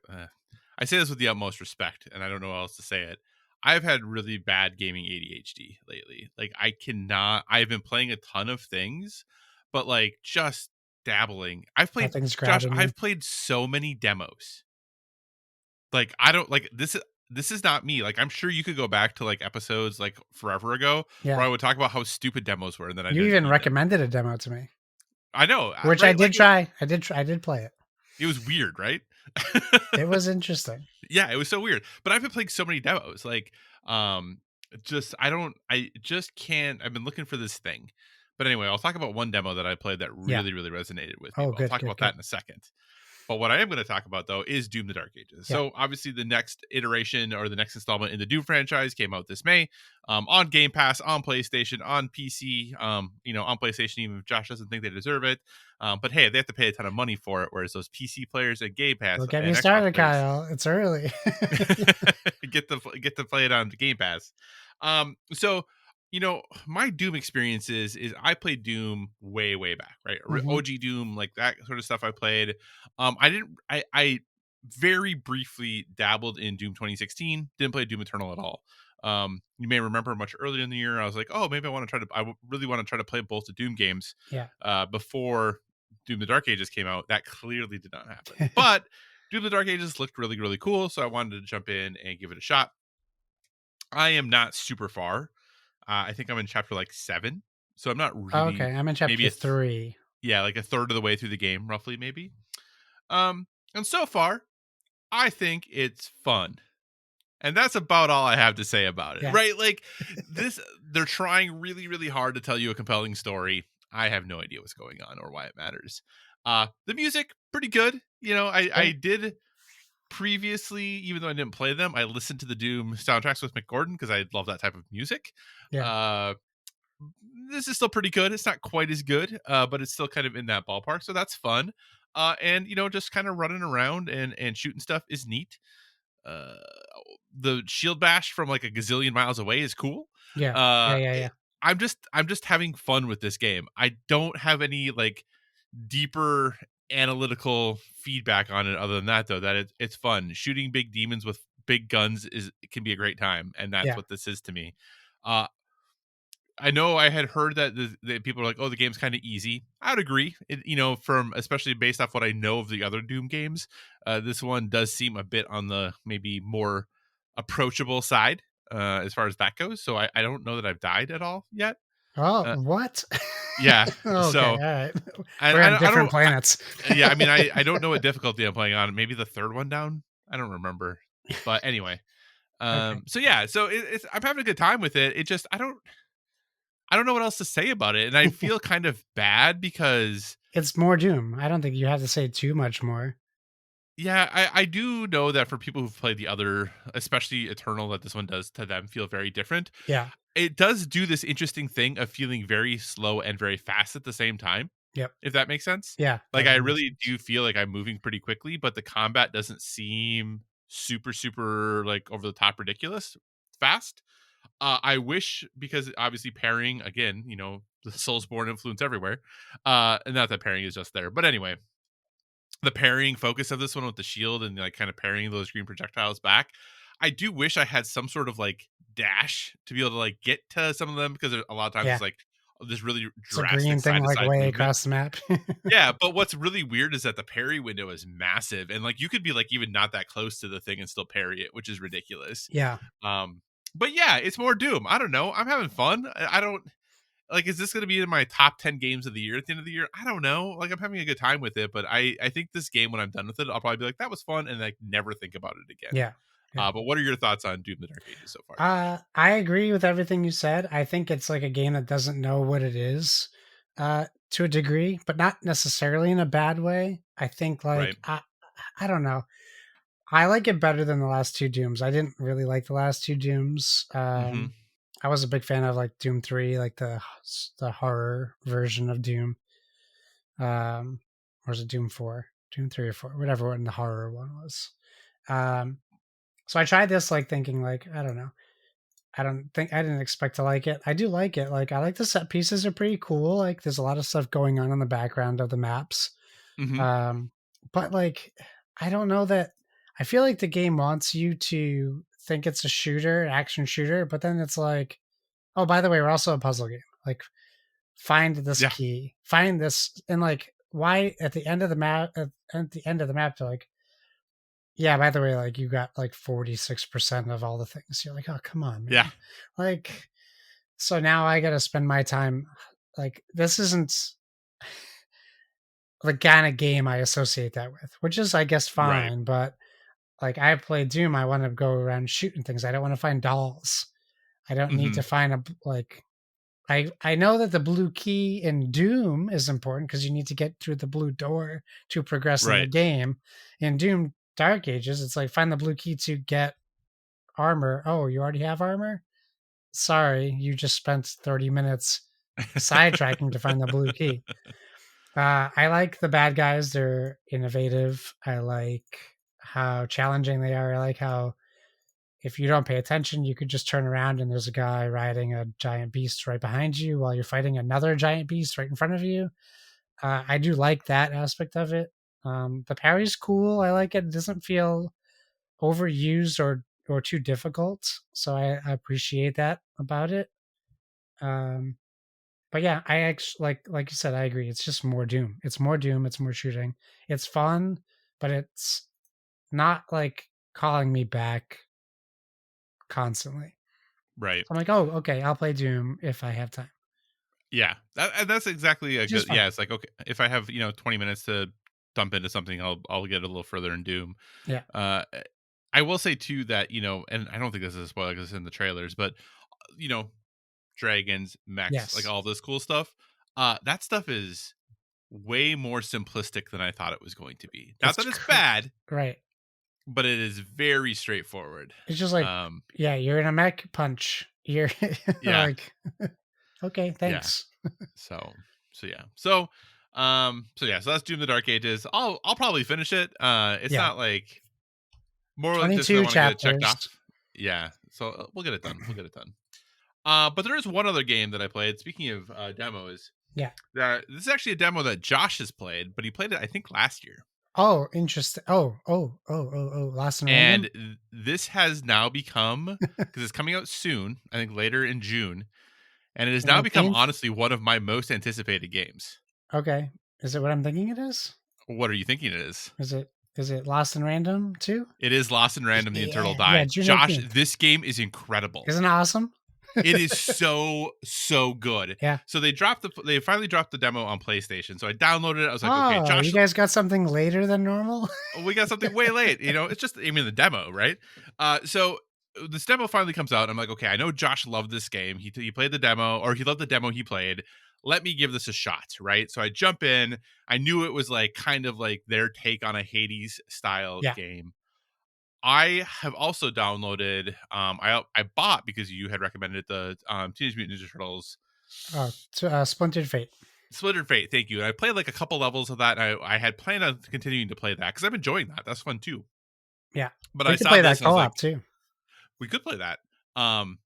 I say this with the utmost respect, and I don't know how else to say it. I've had really bad gaming ADHD lately. Like I cannot. I've been playing a ton of things, but like just dabbling. I've played Nothing's Josh. grabbing you. I've played so many demos. Like I don't like this. This is not me. Like I'm sure you could go back to like episodes like forever ago where Yeah, I would talk about how stupid demos were, and then I you didn't even need them. recommended a demo to me, I know, which I right? did Like try. I did play it. it was weird, right? It was interesting. Yeah, it was so weird. But I've been playing so many demos, like, just I just can't. I've been looking for this thing. But anyway, I'll talk about one demo that I played that Yeah. really, really resonated with me. Oh, But I'll good, talk good, about that good. in a second. But what I am going to talk about though is Doom: The Dark Ages. Yeah. So obviously the next iteration or the next installment in the Doom franchise came out this May, on Game Pass, on PlayStation, on PC. On PlayStation, even if Josh doesn't think they deserve it. But hey, they have to pay a ton of money for it, whereas those PC players and Game Pass Don't get me and Xbox started, players Kyle. It's early. get to play it on Game Pass. So my Doom experiences is I played Doom way back, right? Hmm. OG Doom, like that sort of stuff. I played. I didn't. I very briefly dabbled in Doom 2016. Didn't play Doom Eternal at all. You may remember much earlier in the year, I was like, oh, maybe I want to try to. Really want to try to play both the Doom games. Yeah. Before Doom: The Dark Ages came out. That clearly did not happen, but Doom: The Dark Ages looked really, really cool, so I wanted to jump in and give it a shot. I am not super far. I think I'm in chapter like 7, so I'm not really Okay, I'm in maybe chapter 3. yeah, like a third of the way through the game, roughly maybe. And so far, I think it's fun. And that's about all I have to say about it, Yeah. right? Like this, they're trying really, really hard to tell you a compelling story. I have no idea what's going on or why it matters. The music, pretty good. I Cool. did previously, even though I didn't play them, I listened to the Doom soundtracks with Mick Gordon because I love that type of music. Yeah. Uh, this is still pretty good. It's not quite as good, but it's still kind of in that ballpark, so that's fun. And just kind of running around and shooting stuff is neat. Uh, the shield bash from like a gazillion miles away is cool. Yeah. Yeah. Yeah. Yeah. I'm just having fun with this game. I don't have any like deeper analytical feedback on it other than that though, that it's fun. Shooting big demons with big guns it can be a great time, and that's Yeah. what this is to me. uh I know I had heard that the people are like, oh, the game's kind of easy. I would agree. From especially based off what I know of the other Doom games, this one does seem a bit on the maybe more approachable side, as far as that goes. So I don't know that I've died at all yet. Oh, Uh, what? yeah. Okay. So All right. I We're I on don't I different don't I, planets. yeah. I mean I don't know what difficulty I'm playing on. Maybe the third one down. I don't remember. But anyway, Okay. so yeah. So it's I'm having a good time with it. It just I don't know what else to say about it, and I feel kind of bad because It's more Doom. I don't think you have to say too much more. yeah, I do know that for people who've played the other, especially Eternal, that this one does to them feel very different. Yeah. It does do this interesting thing of feeling very slow and very fast at the same time, Yep. if that makes sense. Yeah. Like That I makes really sense. do feel like I'm moving pretty quickly, but the combat doesn't seem super, super like over the top ridiculous fast. I wish, because obviously pairing again, the Soulsborne influence everywhere. And not that pairing is just there, but anyway, the parrying focus of this one with the shield and like kind of parrying those green projectiles back. I do wish I had some sort of like dash to be able to like get to some of them, because a lot of times Yeah. it's like this really It's a drastic green thing side to like side way movement. across the map. Yeah, but what's really weird is that the parry window is massive, and like you could be like even not that close to the thing and still parry it, which is ridiculous. Yeah. Um, but yeah, it's more Doom. I don't know. I'm having fun. I don't like, is this going to be in my top 10 games of the year at the end of the year? I don't know. Like, I'm having a good time with it, but I think this game, when I'm done with it, I'll probably be like, that was fun, and like never think about it again. Yeah. Yeah. But what are your thoughts on Doom: The Dark Ages so far? I agree with everything you said. I think it's like a game that doesn't know what it is, to a degree, but not necessarily in a bad way. I think Right. like I don't know. I like it better than the last two Dooms. I didn't really like the last two Dooms. Mm-hmm. I was a big fan of like Doom 3, like the horror version of Doom. Or was it Doom 4? Doom 3 or 4, whatever one the horror one was. Um, so I tried this like thinking like, I don't know. I didn't expect to like it. I do like it. Like I like the set pieces are pretty cool. Like there's a lot of stuff going on in the background of the maps. Mm-hmm. Um, but like I don't know that I feel like the game wants you to think it's a shooter, action shooter, but then it's like, oh, by the way, we're also a puzzle game. Like find this Yeah. key, find this, and like why at the end of the map at the end of the map they're like, yeah, by the way, like you got like 46% of all the things. You're like, oh come on, Yeah. man. Like so now I gotta spend my time like this isn't the kind of game I associate that with, which is, I guess, Right. fine. But like I play Doom, I want to go around shooting things. I don't want to find dolls. I don't need Hmm. to find like. I know that the blue key in Doom is important because you need to get through the blue door to progress in the Right. game. In Doom Dark Ages, it's like find the blue key to get armor. Oh, you already have armor? Sorry, you just spent 30 minutes sidetracking to find the blue key. I like the bad guys. They're innovative. I like how challenging they are. I like how if you don't pay attention, you could just turn around and there's a guy riding a giant beast right behind you while you're fighting another giant beast right in front of you. I do like that aspect of it. The parry's cool. I like it. It doesn't feel overused or too difficult. So I appreciate that about it. Um, but yeah, I actually like you said, I agree. It's just more Doom. It's more Doom. It's more shooting. It's fun, but it's not like calling me back constantly. Right. So I'm like, oh, okay, I'll play Doom if I have time, Yeah. And that's exactly a which is good. fine. Yeah. It's like, okay, if I have 20 minutes to dump into something, I'll get a little further in Doom. Yeah. Uh, I will say too that and I don't think this is a spoiler because it's in the trailers, but you know, dragons, mechs, like Yes. all this cool stuff. That stuff is way more simplistic than I thought it was going to be. Not It's that it's bad, right. but it is very straightforward. It's just like, Um, yeah, you're in a mech punch. You're yeah, like, okay, yeah. thanks. So, so yeah, so yeah, so that's Doom: The Dark Ages. I'll probably finish it. It's Yeah. not like more like just 'cause I 22 want to get it checked chapters. off. Yeah, so we'll get it done. We'll get it done. But there is one other game that I played. Speaking of demos, Yeah. that this is actually a demo that Josh has played, but he played it I think last year. Oh, interesting. Oh. Lost in And Random. this has now become, because it's coming out soon, I think later in June, and it has The now become 19th. honestly one of my most anticipated games. Okay. Is it what I'm thinking it is? What are you thinking it is? Is it Lost in Random too? It is Lost in Random: The Internal Yeah, Die. June Josh, 19th. this game is incredible. Isn't it awesome? It is so good. Yeah. So they finally dropped the demo on PlayStation. So I downloaded it. I was like, okay, Oh, Josh, you guys got something later than normal? we got something way late. It's just the demo, right? So this demo finally comes out. I'm like, okay, I know Josh loved this game. He played the demo, or he loved the demo he played. Let me give this a shot, right? So I jump in. I knew it was like kind of like their take on a Hades style Yeah. game. I have also downloaded. I bought because you had recommended the Teenage Mutant Ninja Turtles Splintered Fate. Splintered Fate. Thank you. And I played like a couple levels of that. And I had planned on continuing to play that because I'm enjoying that. That's fun too. Yeah. But I We could saw play this that and I was like, co-op too. we could play that. Um,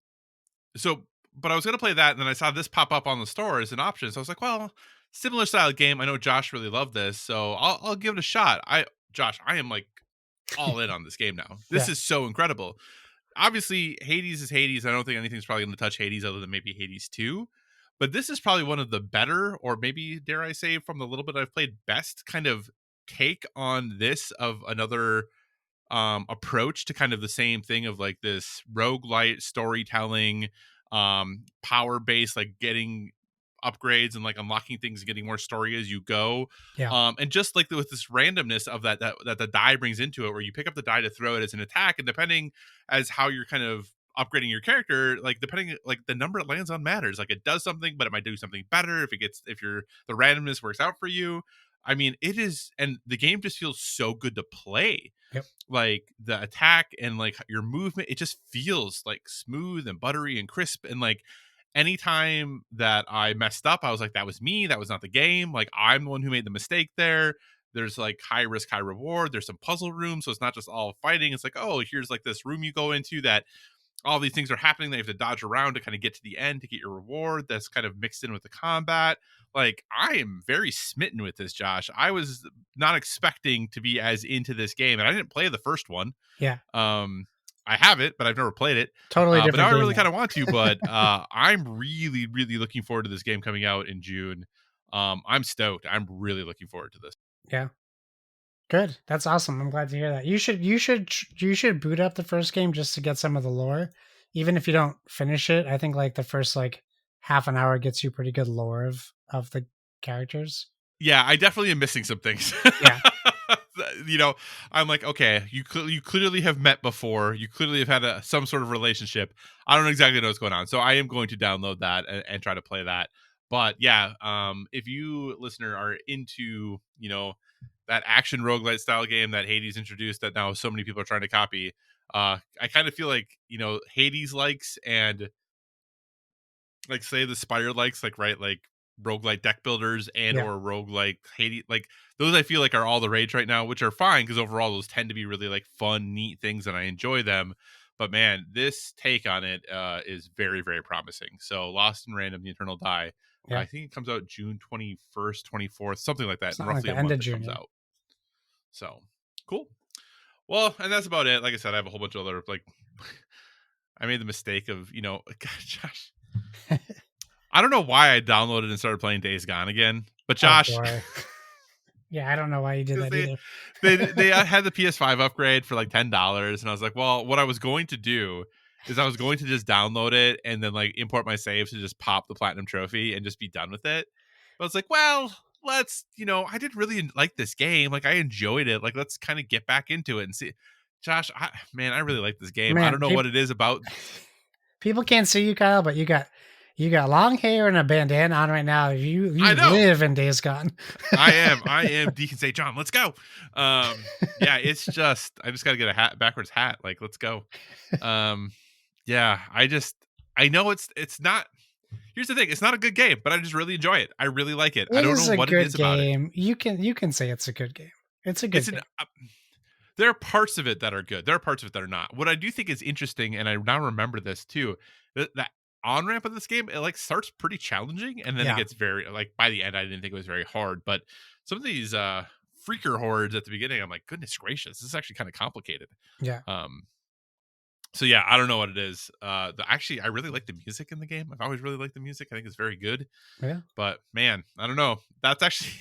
so, but I was gonna play that, and then I saw this pop up on the store as an option. So I was like, well, similar style game. I know Josh really loved this, so I'll give it a shot. Josh, I am like all in on this game now. This Yeah. is so incredible. Obviously, Hades is Hades. I don't think anything's probably going to touch Hades other than maybe Hades 2. But this is probably one of the better, or maybe dare I say, from the little bit I've played, best kind of take on this of another approach to kind of the same thing of like this roguelite storytelling, power based, like getting upgrades and like unlocking things and getting more story as you go. Yeah. And just like with this randomness of that the die brings into it, where you pick up the die to throw it as an attack, and depending as how you're kind of upgrading your character, like depending like the number it lands on matters. Like it does something, but it might do something better if you're the randomness works out for you. I mean, it is, and the game just feels so good to play. Yep. Like the attack and like your movement, it just feels like smooth and buttery and crisp. And like anytime that I messed up, I was like, that was me. That was not the game. Like I'm the one who made the mistake there. There's like high risk, high reward. There's some puzzle rooms. So it's not just all fighting. It's like, oh, here's like this room you go into that all these things are happening that you have to dodge around to kind of get to the end to get your reward. That's kind of mixed in with the combat. Like I am very smitten with this, Josh. I was not expecting to be as into this game, and I didn't play the first one. Yeah. I have it, but I've never played it. Totally But now different I game really though. kind of want to. But I'm really, really looking forward to this game coming out in June. I'm stoked. I'm really looking forward to this. Yeah. Good. That's awesome. I'm glad to hear that. You should boot up the first game just to get some of the lore. Even if you don't finish it, I think like the first like half an hour gets you pretty good lore of the characters. Yeah, I definitely am missing some things. Yeah, You know, I'm like, okay, you clearly have met before. You clearly have had some sort of relationship. I don't exactly know what's going on, so I am going to download that and try to play that. But yeah, if you listener are into that action roguelite style game that Hades introduced that now so many people are trying to copy, I kind of feel like Hades likes and like say the Spire likes right like roguelike deck builders and yeah, or roguelike Hades like those I feel like are all the rage right now, which are fine because overall those tend to be really like fun, neat things and I enjoy them. But man, this take on it is very, very promising. So Lost in Random, The Eternal Die. yeah. I think it comes out June 21st, 24th, something like that. In Something like roughly the a end month of it June. comes Yeah. out. So cool. Well, and that's about it. Like I said, I have a whole bunch of other like I made the mistake of, God, Josh, I don't know why I downloaded and started playing Days Gone again, but Oh Josh, boy. Yeah, I don't know why you did because that either. they had the PS5 upgrade for like $10, and I was like, well, what I was going to do is I was going to just download it and then like import my saves to just pop the platinum trophy and just be done with it. But I was like, well, let's I did really like this game, like I enjoyed it, like let's kind of get back into it and see. Josh, man, I really like this game. I don't Man, know what it is about. people can't see you, Kyle, but you got long hair and a bandana on right now. You I know. live in Days Gone. I am Deacon St. John. Let's go. Yeah, it's just I just gotta get a backwards hat. Like, let's go. Um, yeah, I know it's not. Here's the thing, it's not a good game, but I just really enjoy it. I really like it. I It don't is know a what it good is about it. game. You can say it's a good game. It's a It's good an game. there are parts of it that are good. There are parts of it that are not. What I do think is interesting, and I now remember this too, that on ramp of this game, it like starts pretty challenging, and then it Yeah, gets very like by the end, I didn't think it was very hard. But some of these freaker hordes at the beginning, I'm like, goodness gracious, this is actually kind of complicated. yeah, Um, so yeah, I don't know what it is. Actually, I really like the music in the game. I've always really liked the music. I think it's very good. yeah. But man, I don't know. That's actually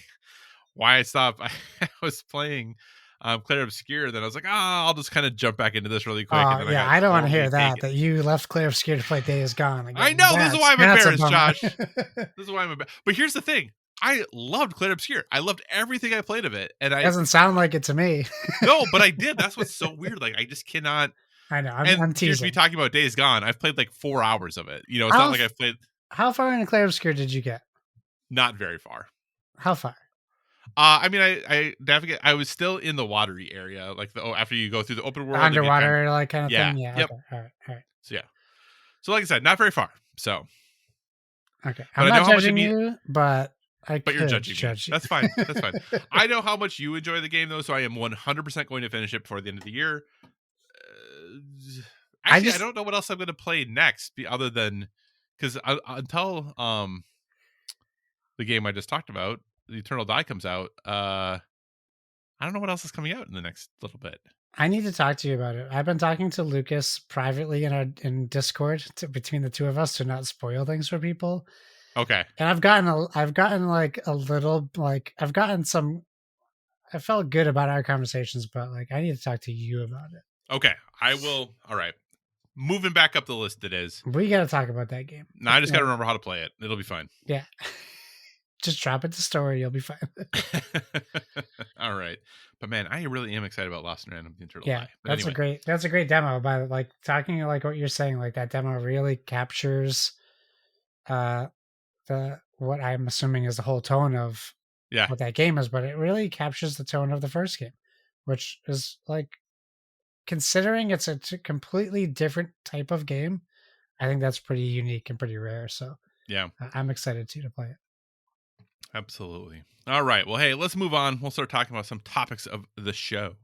why I stopped. I was playing Clair Obscur, then I was like, I'll just kind of jump back into this really quick, and then I Yeah. got I don't want to totally hear that. taken. That you left Claire Obscur to play Days Gone I again. know this is why I'm That's a embarrassed, bummer. Josh. This is why I'm embarrassed. But here's the thing: I loved Clair Obscur. I loved everything I played of it, and I Doesn't sound like it to me. no, but I did. That's what's so weird. Like I just cannot. I know. I'm And here's me teasing. talking about Days Gone. I've played like 4 hours of it. It's not How like I've played how far into Claire Obscur did you get? not very far. How far? I mean, I navigate. I was still in the watery area, like after you go through the open The world and you kind of underwater like kind of yeah, thing? Yeah. yep. Okay. All right. All right. So yeah, so like I said, not very far. So, Okay. but I'm I not know how much it judging mean. you, but I But you're could judging me. judge you. That's fine. That's fine. I know how much you enjoy the game though, so I am 100% going to finish it before the end of the year. I Actually, I just don't know what else I'm going to play next, other than because until the game I just talked about, the Eternal Die comes out. I don't know what else is coming out in the next little bit. I need to talk to you about it. I've been talking to Lucas privately in Discord between the two of us to not spoil things for people. Okay. And I've gotten like a little like I've gotten some. I felt good about our conversations, but like I need to talk to you about it. Okay. I will. All right. Moving back up the list, it is. We got to talk about that game. Now I just got to remember how to play it. It'll be fine. Yeah, just drop it to story. You'll be fine. All right. But man, I really am excited about Lost in Random the Eternal Yeah, Die. But that's anyway. a great demo. But like talking like what you're saying, like that demo really captures uh the what I'm assuming is the whole tone of Yeah. what that game is, but it really captures the tone of the first game, which is like considering it's a completely different type of game. I think that's pretty unique and pretty rare. So Yeah. I'm excited too to play it. Absolutely. All right. Well, hey, let's move on. We'll start talking about some topics of the show.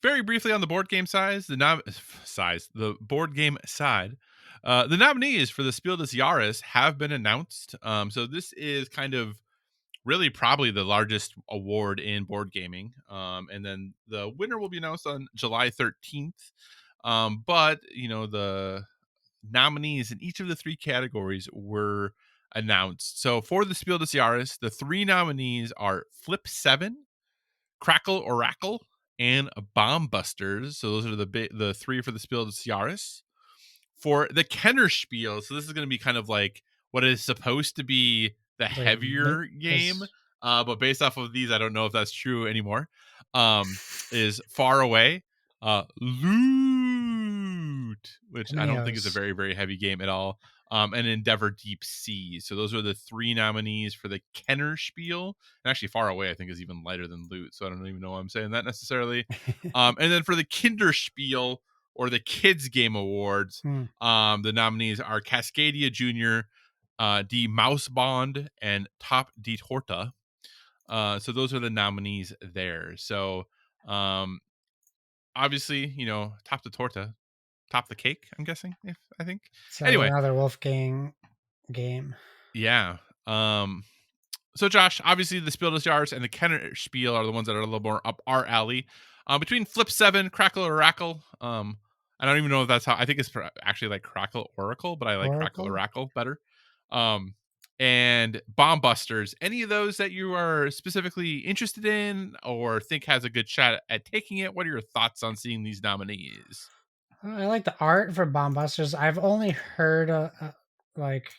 Very briefly on the board game the board game side. The nominees for the Spiel des Jahres have been announced. So this is kind of really probably the largest award in board gaming. And then the winner will be announced on July 13th. But the nominees in each of the three categories were announced. So for the Spiel des Jahres, the three nominees are Flip 7, Crackle Oracle, and Bomb Busters. So those are the three for the Spiel des Jahres. For the Kenner Spiel, so this is going to be kind of like what is supposed to be the heavier game. but based off of these, I don't know if that's true anymore. Um, is Far Away, Loot, which How I many don't think is a O's? very, very heavy game at all. And Endeavor Deep Sea. So those are the three nominees for the Kenner Spiel. And actually, Far Away, I think, is even lighter than Loot. So I don't even know why I'm saying that necessarily. And then for the Kinderspiel or the Kids Game Awards, Hmm. the nominees are Cascadia Jr., Die Mausbond, and Top die Torta. So those are the nominees there. So um, obviously, Top the Torta, top the cake, I'm guessing, if I think. So Anyway, another Wolfgang game. yeah. So Josh, obviously the Spiel des Jahres and the Kenner Spiel are the ones that are a little more up our alley. Between Flip 7, Crackle or Rackle, I don't even know if that's how, I think it's actually like Crackle Oracle, but I like Crackle or Oracle? Rackle better. Um, and Bomb Busters, any of those that you are specifically interested in or think has a good shot at taking it? What are your thoughts on seeing these nominees? I like the art for Bombusters. I've only heard like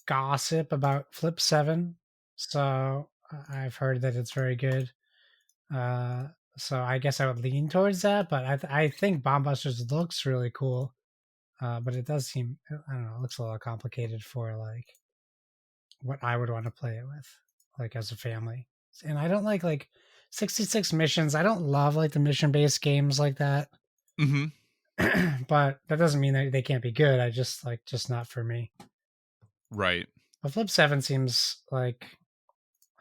gossip about Flip 7. So I've heard that it's very good. Uh, so I guess I would lean towards that, but I think Bombusters looks really cool. But it does seem, I don't know, it looks a little complicated for like what I would want to play it with, like as a family. And I don't like 66 missions. I don't love like the mission based games like that. Mm-hmm. But that doesn't mean that they can't be good. I just like just not for me. Right. But Flip 7 seems like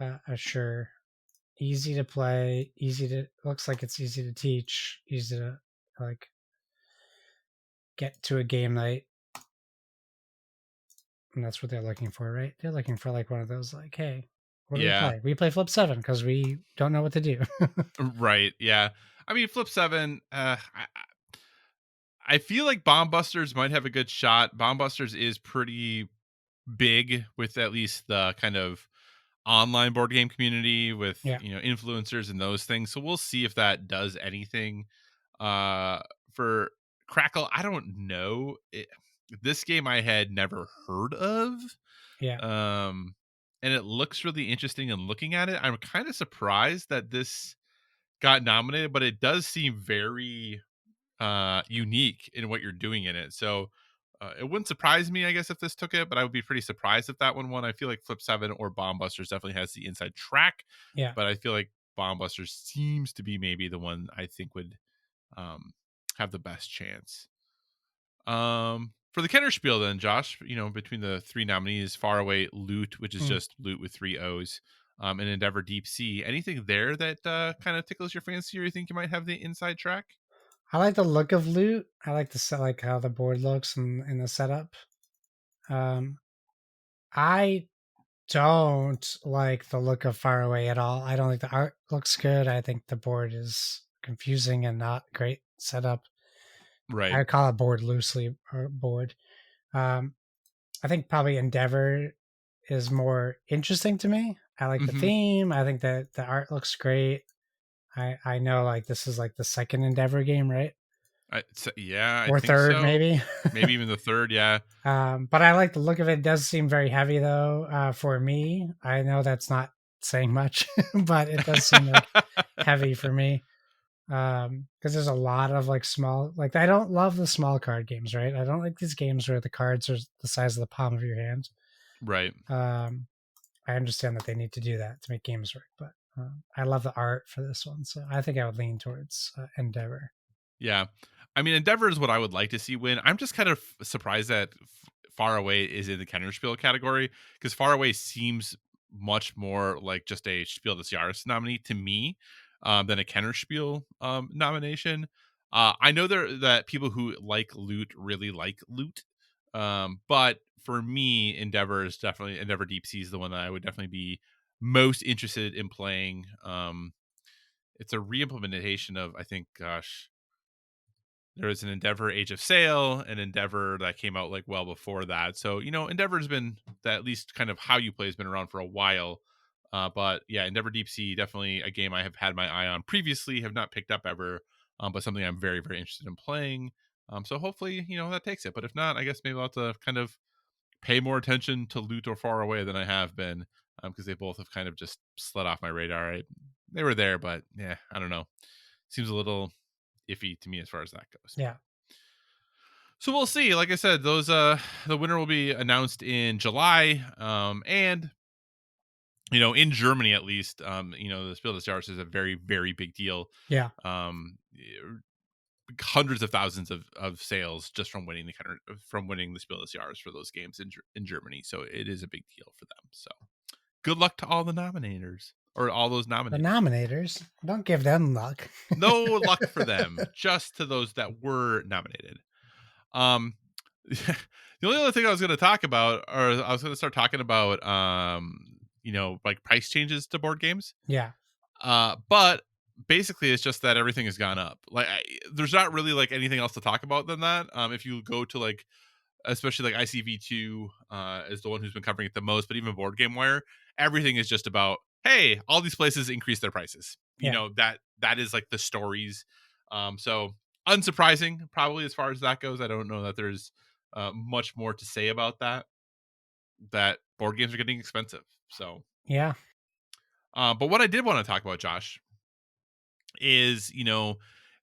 a sure easy to play, easy to looks like it's easy to teach, easy to like get to a game night. And that's what they're looking for, right? They're looking for like one of those like, hey, what do we Yeah. play? We play Flip 7 because we don't know what to do. Right. Yeah. I mean, Flip 7, I feel like Bomb Busters might have a good shot. Bomb Busters is pretty big with at least the kind of online board game community with, Yeah, influencers and those things. So we'll see if that does anything. For Crackle, I don't know. This game I had never heard of. yeah, Um and it looks really interesting and looking at it. I'm kind of surprised that this got nominated, but it does seem very unique in what you're doing in it. So it wouldn't surprise me, I guess, if this took it, but I would be pretty surprised if that one won. I feel like Flip 7 or Bomb Busters definitely has the inside track, yeah. but I feel like Bomb Busters seems to be maybe the one I think would um, have the best chance. For the Kenner Spiel, then, Josh, between the three nominees, Far Away, Loot, which is Mm. just Loot with three O's, and Endeavor Deep Sea. Anything there that kind of tickles your fancy or you think you might have the inside track? I like the look of loot. I like the set, like how the board looks and the setup. Um, I don't like the look of Far Away at all. I don't think the art looks good. I think the board is confusing and not great setup. Right. I call it board loosely or board. Um, I think probably Endeavor is more interesting to me. I like the Mm-hmm. theme. I think that the art looks great. I know like this is like the second Endeavor game, right? Yeah, I Or think third so. maybe. Maybe even the third. Yeah. But I like the look of it. It does seem very heavy though. For me, I know that's not saying much, but it does seem like heavy for me. Because there's a lot of like small, like I don't love the small card games, right? I don't like these games where the cards are the size of the palm of your hand. Right. Um, I understand that they need to do that to make games work, but I love the art for this one, so I think I would lean towards Endeavor. Yeah. I mean, Endeavor is what I would like to see win. I'm just kind of surprised that Far Away is in the Kennerspiel category because Far Away seems much more like just a Spiel des Jahres nominee to me than a Kennerspiel nomination. I know that people who like Loot really like Loot, but for me, Endeavor Deep Sea is the one that I would definitely be most interested in playing. It's a re-implementation of, I think, gosh, there was an Endeavor Age of Sail, an Endeavor that came out like well before that. So, Endeavor's been that, at least kind of how you play, has been around for a while. But yeah, Endeavor Deep Sea, definitely a game I have had my eye on previously, have not picked up ever, but something I'm very, very interested in playing. So hopefully, that takes it. But if not, I guess maybe I'll have to kind of pay more attention to Loot or Far Away than I have been. because they both have kind of just slid off my radar. They were there, but yeah, I don't know. Seems a little iffy to me as far as that goes. Yeah. So we'll see. Like I said, those the winner will be announced in July. And in Germany at least, the Spiel des Jahres is a very, very big deal. Yeah. Um, Hundreds of thousands of sales just from winning the Spiel des Jahres for those games in Germany. So it is a big deal for them. So good luck to all the nominators or all those The nominated. nominators, don't give them luck. No luck for them, just to those that were nominated. Um, the only other thing I was going to talk about, or I was going to start talking about, like price changes to board games. Yeah. But basically, it's just that everything has gone up. Like, there's not really like anything else to talk about than that. If you go to like, especially like ICV2 is the one who's been covering it the most, but even Board Game Wire, everything is just about, hey, all these places increase their prices. Yeah. That is like the stories. So unsurprising, probably as far as that goes. I don't know that there's much more to say about that. That board games are getting expensive. So, Yeah. but what I did want to talk about, Josh, is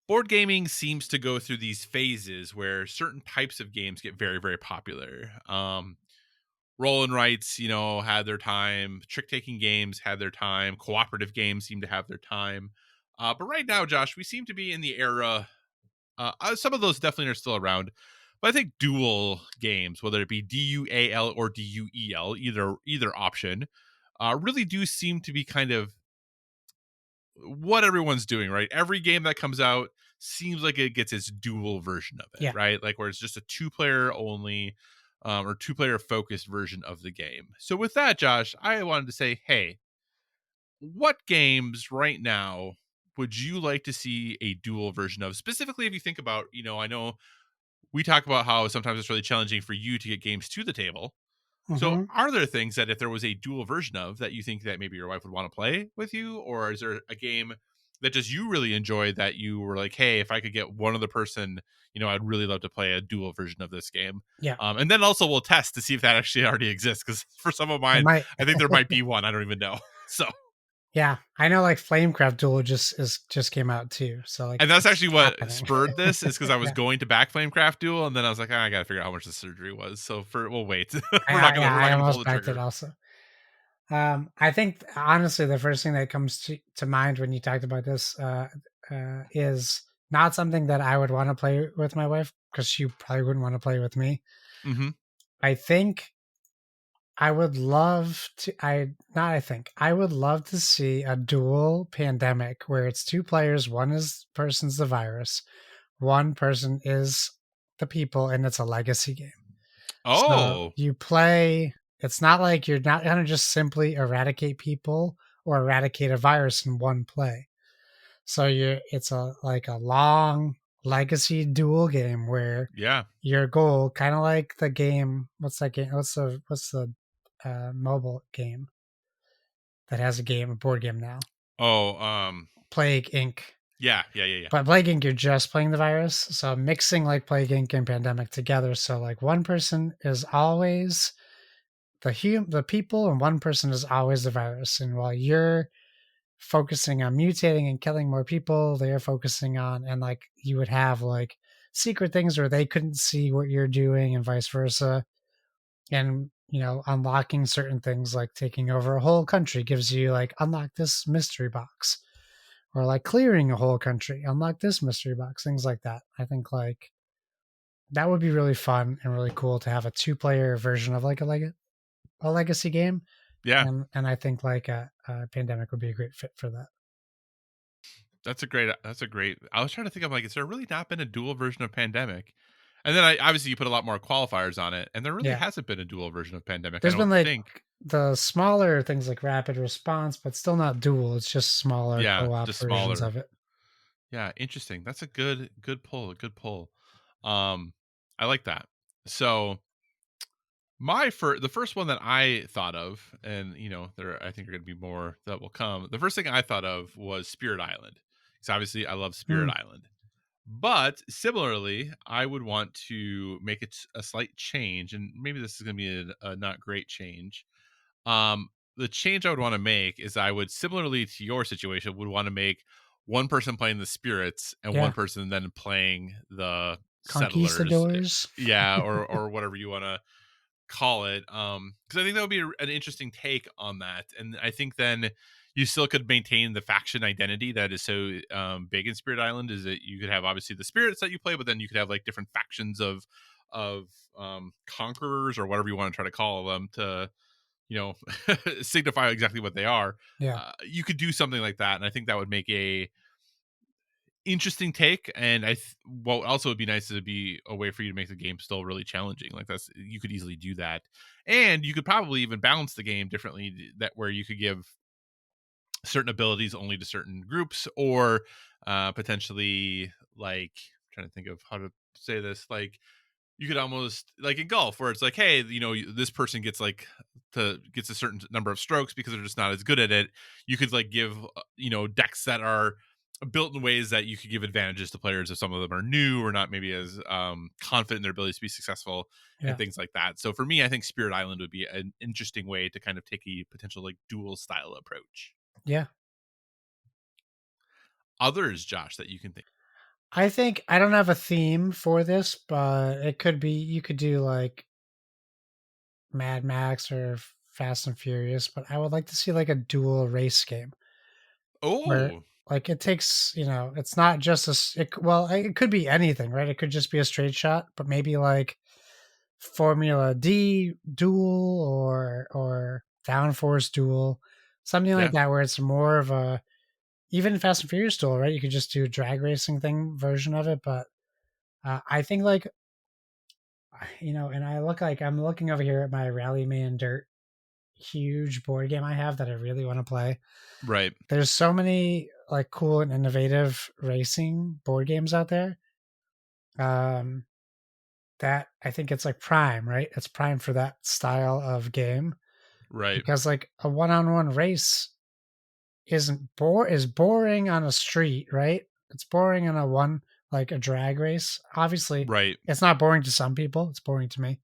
board gaming seems to go through these phases where certain types of games get very, very popular. Roll and rights, had their time. Trick taking games had their time. Cooperative games seem to have their time. But right now, Josh, we seem to be in the era. Some of those definitely are still around, but I think dual games, whether it be DUAL or DUEL, either option, really do seem to be kind of what everyone's doing, right? Every game that comes out seems like it gets its dual version of it, Yeah. right? Like where it's just a two-player only or two-player focused version of the game. So with that, Josh, I wanted to say, hey, what games right now would you like to see a dual version of? Specifically, if you think about, I know we talk about how sometimes it's really challenging for you to get games to the table. So, Mm-hmm. are there things that if there was a dual version of that you think that maybe your wife would want to play with you, or is there a game that just you really enjoy that you were like, hey, if I could get one other person, I'd really love to play a dual version of this game. Yeah. And then also we'll test to see if that actually already exists because for some of It mine, might. I think there might be one. I don't even know. So, Yeah. I know like Flamecraft Duel just came out too. So like and that's it's actually what happening. spurred this is because I was Yeah. going to back Flamecraft Duel, and then I was like, I got to figure out how much the surgery was. So we'll wait. Yeah, We're I not gonna pull almost the backed it trigger. also. I think honestly, the first thing that comes to mind when you talked about this is not something that I would want to play with my wife because she probably wouldn't want to play with me. Mm-hmm. I think I would love to. I would love to see a dual pandemic where it's two players. One is person's the virus, one person is the people, and it's a legacy game. So Oh, you play, it's not like you're not going to just simply eradicate people or eradicate a virus in one play. So it's like a long legacy dual game where yeah. your goal, kind of like the game, what's that game? What's the mobile game that has a board game now? Oh, Plague Inc. yeah, yeah, yeah, yeah. But Plague Inc. You're just playing the virus, so mixing like Plague Inc. and Pandemic together. So like one person is always the people and one person is always the virus, and while you're focusing on mutating and killing more people, they're focusing on, and like you would have like secret things where they couldn't see what you're doing and vice versa. And unlocking certain things like taking over a whole country gives you like unlock this mystery box, or like clearing a whole country, unlock this mystery box, things like that. I think like that would be really fun and really cool to have a two-player version of like a legacy game. Yeah, And I think like a pandemic would be a great fit for that. that's a great. I was trying to think of like, is there really not been a dual version of Pandemic? And then I obviously you put a lot more qualifiers on it, and there really Yeah, hasn't been a dual version of Pandemic. I there's been don't like think. the smaller things like rapid response, but still not dual. It's just smaller Yeah, co-op just versions smaller. of it. Yeah, interesting. That's a good pull. A good pull. Um, I like that. So the first one that I thought of, and there I think are going to be more that will come. The first thing I thought of was Spirit Island, because obviously I love Spirit Mm, Island. But similarly, I would want to make it a slight change, and maybe this is going to be a not great change. the change I would want to make is I would, similarly to your situation, would want to make one person playing the spirits and one Yeah, person then playing the settlers. conquistadors. Yeah, or whatever you want to call it. Because I think that would be an interesting take on that, and I think then you still could maintain the faction identity that is so big in Spirit Island. Is that you could have obviously the spirits that you play, but then you could have like different factions of conquerors or whatever you want to try to call them to you know signify exactly what they are. Yeah, You could do something like that, and I think that would make a interesting take. And what also would be nice is it'd be a way for you to make the game still really challenging. Like that's you could easily do that, and you could probably even balance the game differently. That where you could give certain abilities only to certain groups, or potentially like trying to think of how to say this, like you could almost like in golf where it's like, hey, this person gets like gets a certain number of strokes because they're just not as good at it. You could like give decks that are built in ways that you could give advantages to players if some of them are new or not maybe as confident in their abilities to be successful and yeah, things like that. So for me, I think Spirit Island would be an interesting way to kind of take a potential like dual style approach. yeah. Others, Josh, that you can think. I think I don't have a theme for this, but it could be you could do like Mad Max or Fast and Furious, but I would like to see like a dual race game where Oh, like it takes, it's not just well, it could be anything, right? It could just be a straight shot, but maybe like Formula D duel or Downforce duel, something like yeah, that where it's more of a even Fast and Furious duel, right? You could just do a drag racing thing version of it, but I think like and I'm looking over here at my Rallyman Dirt huge board game I have that I really want to play. right, There's so many like cool and innovative racing board games out there. Um, that I think it's like prime, right? It's prime for that style of game right, because like a one-on-one race is boring on a street, right? It's boring on a one like a drag race. Obviously, right. it's not boring to some people. It's boring to me.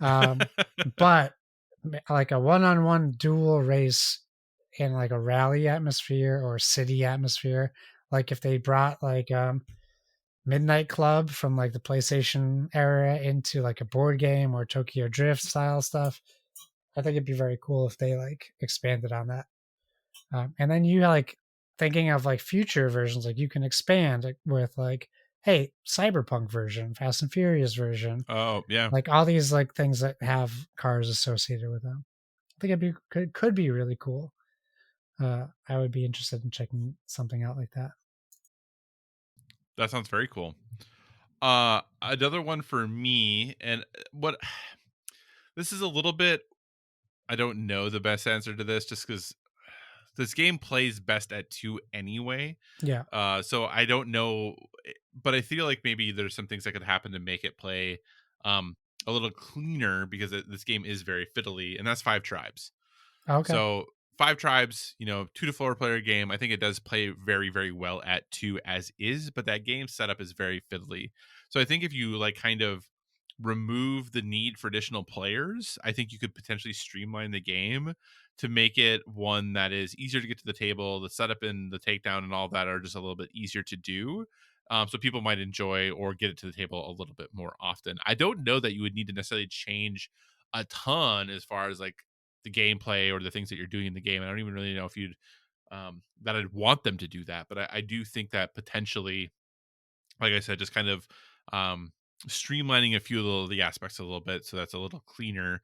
Um, but like a one-on-one dual race in like a rally atmosphere or city atmosphere, like if they brought like Midnight Club from like the PlayStation era into like a board game or Tokyo Drift style stuff, I think it'd be very cool if they like expanded on that. And then you like thinking of like future versions, like you can expand like, with like, hey, Cyberpunk version, Fast and Furious version, Oh, yeah. like all these like things that have cars associated with them. I think could be really cool. I would be interested in checking something out like that. That sounds very cool. Another one for me, and what this is a little bit, I don't know the best answer to this just because this game plays best at two anyway. Yeah. So I don't know, but I feel like maybe there's some things that could happen to make it play um, a little cleaner because this game is very fiddly, and that's Five Tribes. Okay. So Five Tribes, 2 to 4 player game. I think it does play very, very well at two as is, but that game setup is very fiddly. So I think if you like kind of remove the need for additional players, I think you could potentially streamline the game to make it one that is easier to get to the table. The setup and the takedown and all that are just a little bit easier to do. So people might enjoy or get it to the table a little bit more often. I don't know that you would need to necessarily change a ton as far as like the gameplay or the things that you're doing in the game. I don't even really know if you'd that I'd want them to do that, but I do think that potentially, like I said, just kind of um, streamlining a few of the aspects a little bit so that's a little cleaner.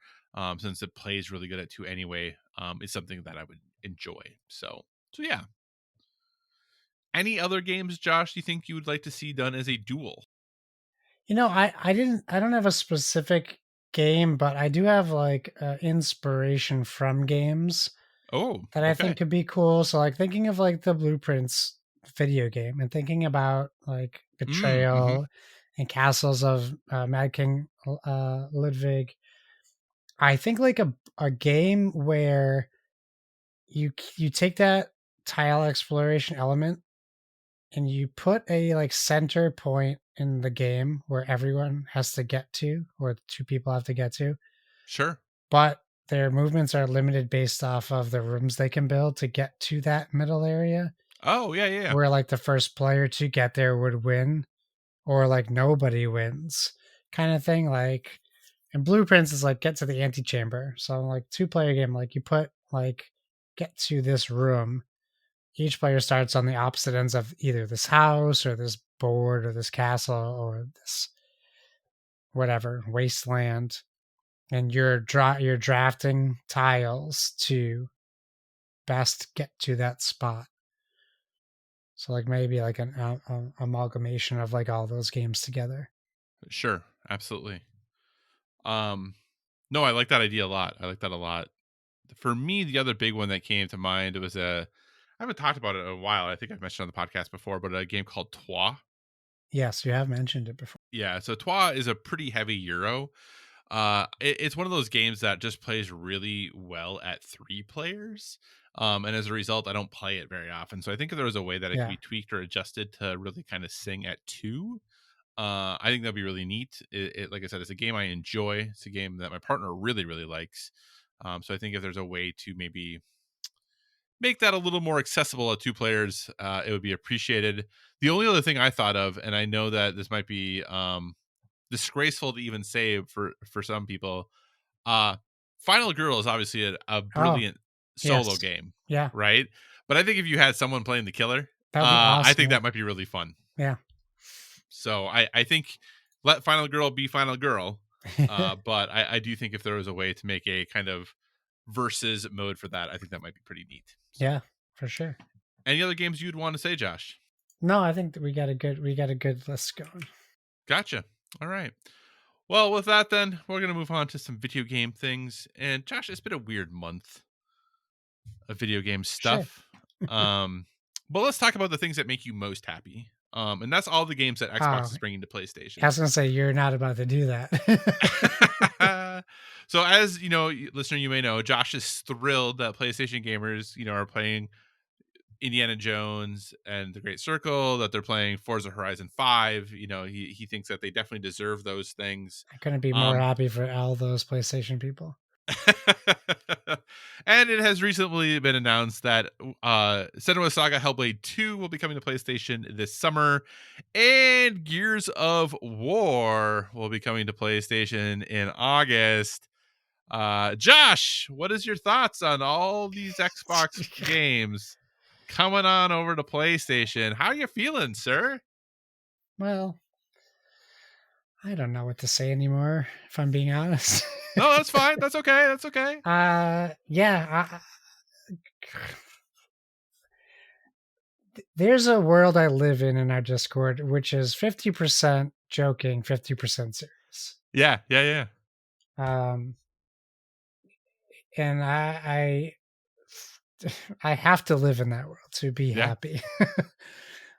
Since it plays really good at two anyway, is something that I would enjoy. So yeah. Any other games, Josh? You think you would like to see done as a duel? I don't have a specific game, but I do have like inspiration from games Oh, that I think okay. could be cool. So like thinking of like the Blueprints video game and thinking about like Mm-hmm. Betrayal and Castles of Mad King Ludwig. I think like a game where you take that tile exploration element and you put a like center point in the game where everyone has to get to or two people have to get to, Sure. but their movements are limited based off of the rooms they can build to get to that middle area. Oh, yeah, yeah, yeah. Where like the first player to get there would win, or like nobody wins, kind of thing. Like, and blueprints is like get to the antechamber. So like 2-player game, like you put like get to this room. Each player starts on the opposite ends of either this house or this board or this castle or this whatever wasteland, and you're drafting tiles to best get to that spot. So like maybe like an amalgamation of like all those games together. Sure, absolutely. No, I like that idea a lot. I like that a lot. For me, the other big one that came to mind was I haven't talked about it in a while. I think I've mentioned on the podcast before, but a game called Trois. Yes, you have mentioned it before. Yeah, so Trois is a pretty heavy Euro. It's one of those games that just plays really well at 3 players. And as a result, I don't play it very often. So I think if there was a way that it could Yeah. be tweaked or adjusted to really kind of sing at 2, I think that'd be really neat. Like I said, it's a game I enjoy. It's a game that my partner really, really likes. So I think if there's a way to maybe make that a little more accessible at 2 players, it would be appreciated. The only other thing I thought of, and I know that this might be disgraceful to even say for some people, uh, Final Girl is obviously a Oh, brilliant solo yes. game, Yeah. right? But I think if you had someone playing the killer, That would be I awesome. think Yeah. that might be really fun. Yeah. So I think let Final Girl be Final Girl. But I do think if there was a way to make a kind of versus mode for that, I think that might be pretty neat. So, Yeah, for sure. any other games you'd want to say, Josh? No, I think that we got a good list going. Gotcha. All right. Well, with that, then we're gonna move on to some video game things. And Josh, it's been a weird month of video game Sure. stuff. But let's talk about the things that make you most happy. And that's all the games that Oh, Xbox is bringing to I PlayStation. was gonna say you're not about to do that. So, as you know, listener, you may know, Josh is thrilled that PlayStation gamers, are playing Indiana Jones and The Great Circle, that they're playing Forza Horizon 5. He thinks that they definitely deserve those things. I couldn't be more Um, happy for all those PlayStation people. and it has recently been announced that Senua Saga Hellblade 2 will be coming to PlayStation this summer, and Gears of War will be coming to PlayStation in August. Josh, what is your thoughts on all these Xbox games coming on over to PlayStation? How are you feeling, sir? Well, I don't know what to say anymore, if I'm being honest. No, that's fine. That's okay. That's okay. Yeah. There's a world I live in our Discord, which is 50% joking, 50% serious. Yeah, yeah, yeah. And I have to live in that world to be Yeah. happy.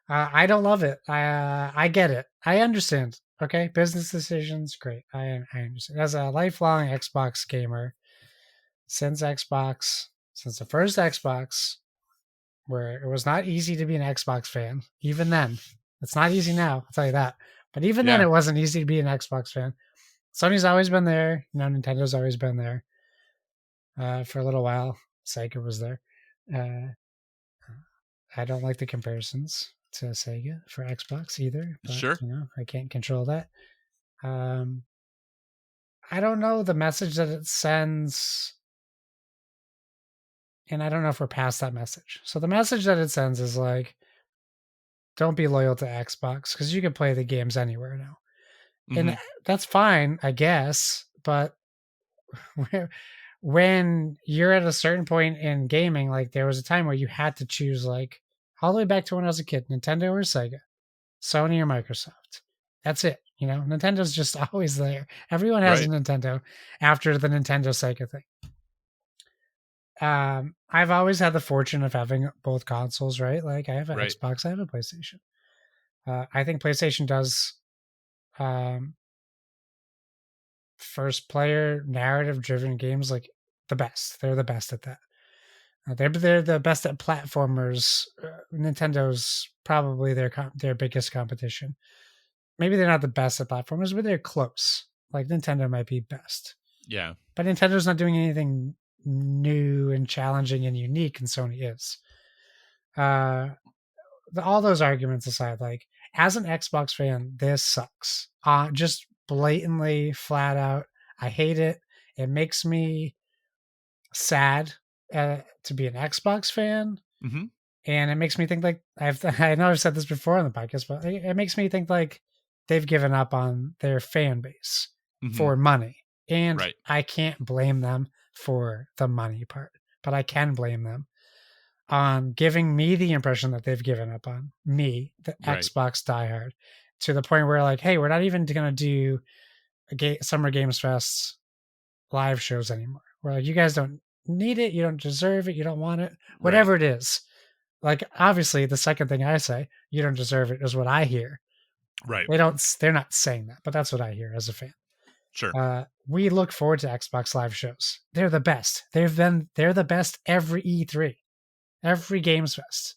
I don't love it. I get it. I understand. Okay, business decisions, great. I understand. As a lifelong Xbox gamer, since the first Xbox, where it was not easy to be an Xbox fan, even then. It's not easy now, I'll tell you that. But even then, Yeah. it wasn't easy to be an Xbox fan. Sony's always been there. Nintendo's always been there. For a little while, Sega was there. I don't like the comparisons to Sega for Xbox either, but Sure. I can't control that. I don't know the message that it sends, and I don't know if we're past that message. So the message that it sends is like, don't be loyal to Xbox because you can play the games anywhere now. Mm-hmm. And that's fine, I guess, but when you're at a certain point in gaming, like there was a time where you had to choose, like all the way back to when I was a kid, Nintendo or Sega, Sony or Microsoft. That's it. Nintendo's just always there. Everyone has a Right. Nintendo after the Nintendo Sega thing. I've always had the fortune of having both consoles, right? Like I have an Right. Xbox, I have a PlayStation. I think PlayStation does first player narrative driven games like the best. They're the best at that. They're the best at platformers. Nintendo's probably their biggest competition. Maybe they're not the best at platformers, but they're close. Like Nintendo might be best. Yeah. But Nintendo's not doing anything new and challenging and unique, and Sony is. Uh, all those arguments aside, like as an Xbox fan, this sucks. Just blatantly, flat out, I hate it. It makes me sad to be an Xbox fan, Hmm. and it makes me think like I know I've said this before on the podcast, but it makes me think like they've given up on their fan base Hmm. for money, and Right. I can't blame them for the money part, but I can blame them on giving me the impression that they've given up on me, the Right. Xbox diehard, to the point where like, hey, we're not even going to do Summer Games Fest live shows anymore. We're like, you guys don't need it, you don't deserve it, you don't want it, Right. whatever it is. Like, obviously, the second thing I say, you don't deserve it, is what I hear. Right. They're not saying that, but that's what I hear as a fan. Sure. We look forward to Xbox live shows. They're the best. They're the best every E3, every Games Fest.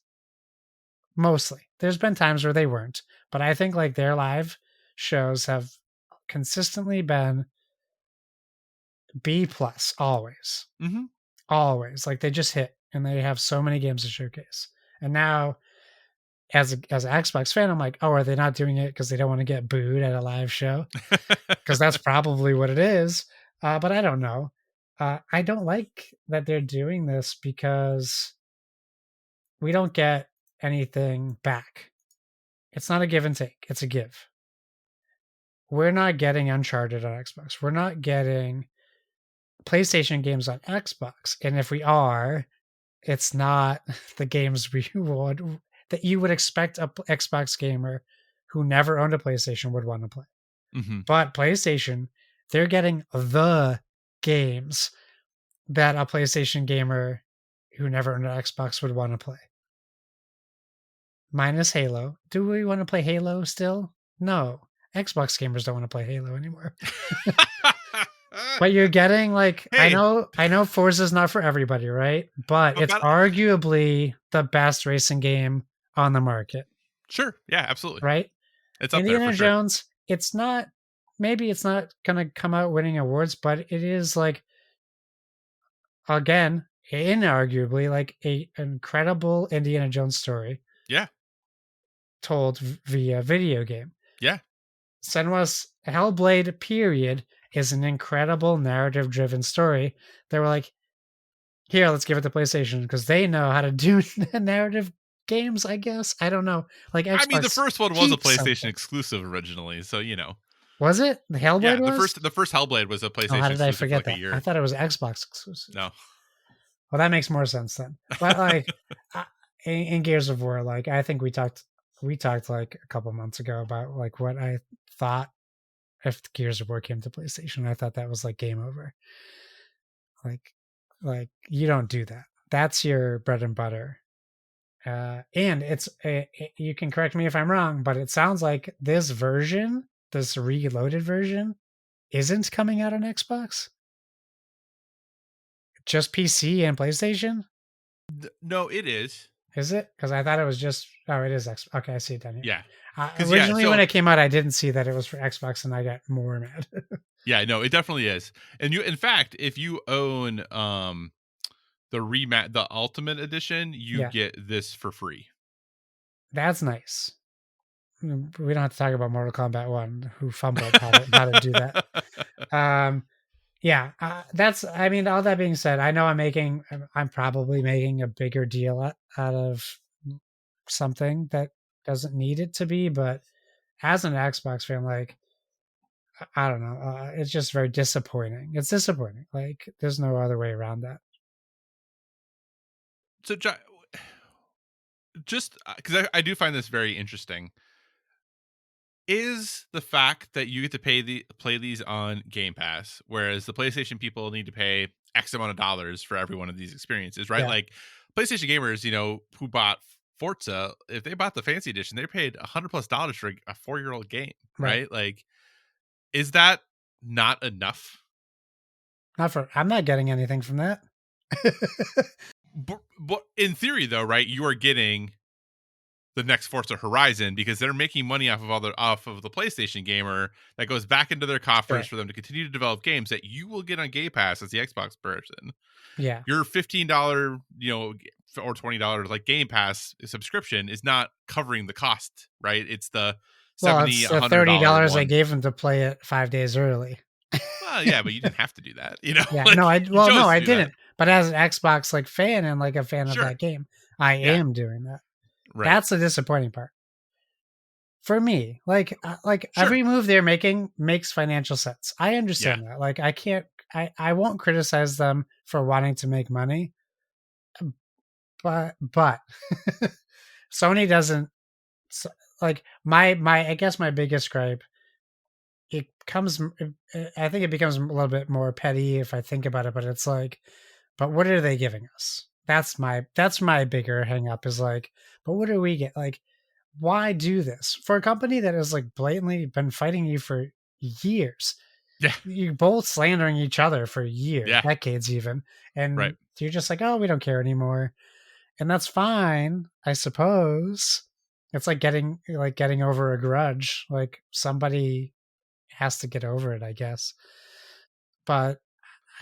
Mostly. There's been times where they weren't, but I think like their live shows have consistently been B plus always. Hmm. Always. Like they just hit and they have so many games to showcase. And now as an Xbox fan, I'm like, oh, are they not doing it because they don't want to get booed at a live show? Because that's probably what it is. But I don't know. I don't like that they're doing this because we don't get anything back. It's not a give and take, it's a give. We're not getting Uncharted on Xbox. We're not getting PlayStation games on Xbox. And if we are, it's not the games we would that you would expect a Xbox gamer who never owned a PlayStation would want to play. Hmm. But PlayStation, they're getting the games that a PlayStation gamer who never owned an Xbox would want to play. Minus Halo. Do we want to play Halo still? No. Xbox gamers don't want to play Halo anymore. But you're getting like Hey, I know Forza's not for everybody, right? But but it's arguably the best racing game on the market, sure. Yeah, absolutely. right? It's up there for Indiana sure. Jones, it's not maybe it's not gonna come out winning awards, but it is like again, inarguably like a incredible Indiana Jones story Yeah. told via video game. Yeah. Senua's Hellblade period is an incredible narrative driven story. They were like, here, let's give it to PlayStation because they know how to do narrative games, I guess. I don't know. Like I mean, the Xbox first one was a keeps PlayStation something. exclusive originally, so you know. Was it? The Yeah, Hellblade the was? first Hellblade was a Oh, how PlayStation did I exclusive for forget like a that? I year. thought it was Xbox exclusive. No. Well, that makes more sense then. But like in Gears of War, like I think we talked like a couple months ago about like what I thought if Gears of War came to PlayStation. I thought that was like game over. Like you don't do that. That's your bread and butter. And you can correct me if I'm wrong, but it sounds like this version, this reloaded version, isn't coming out on Xbox. Just PC and PlayStation. No, it is. Is it? Because I thought it was just. Oh, it is Xbox. Okay, I see it down here. Yeah. Cuz yeah, Originally, when so it came out, I didn't see that it was for Xbox, and I got more mad. yeah, no, it definitely is. And you in fact, if you own the ultimate edition, you Yeah, get this for free. that's nice. We don't have to talk about Mortal Kombat One, who fumbled how to do that. Um, yeah, that's. I mean, all that being said, I know I'm probably making a bigger deal out of something that doesn't need it to be, but as an Xbox fan, like I don't know, it's just very disappointing. It's disappointing. Like there's no other way around that. So just because I do find this very interesting, is the fact that you get to play these on Game Pass, whereas the PlayStation people need to pay X amount of dollars for every one of these experiences, right? Yeah, Like PlayStation gamers, you know, who bought Forza, if they bought the fancy edition, they paid $100+ for a 4-year-old game, right. right? Like, is that not enough? Not for. I'm not getting anything from that. But in theory, though, right? You are getting the next Forza Horizon because they're making money off of the PlayStation gamer that goes back into their coffers Sure. for them to continue to develop games that you will get on Game Pass as the Xbox person. Yeah. Your $15, or $20 like Game Pass subscription is not covering the cost, right? It's the Well, 70, it's the $100 $30 I one. gave him to play it 5 days early. Well, yeah, but you didn't have to do that, Yeah, like no, you no, chose to I do that. didn't. But as an Xbox like fan and like a fan of Sure. that game, I Yeah. am doing that. Right. That's the disappointing part for me. Like Sure. every move they're making makes financial sense. I Yeah. understand that. Like I can't, I won't criticize them for wanting to make money, but Sony doesn't. Like my I guess my biggest gripe, it comes I think it becomes a little bit more petty if I think about it, but it's like, but what are they giving us? That's my bigger hang up is like, but what do we get? Like, why do this for a company that has like blatantly been fighting you for years? Yeah. You both slandering each other for years, Yeah. decades even, Right. and you're just like, oh, we don't care anymore, and that's fine, I suppose. It's like getting over a grudge. Like somebody has to get over it, I guess. But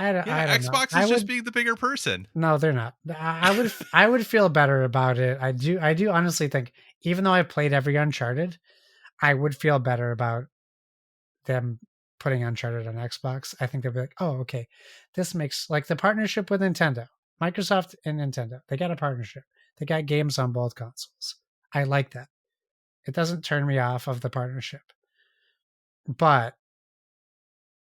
I Yeah. don't know. Xbox I is just would being the bigger person. no, they're not. I would feel better about it. I do honestly think, even though I played every Uncharted, I would feel better about them putting Uncharted on Xbox. I think they'll be like, oh, okay, this makes like the partnership with Nintendo, Microsoft and Nintendo. They got a partnership. They got games on both consoles. I like that. It doesn't turn me off of the partnership. But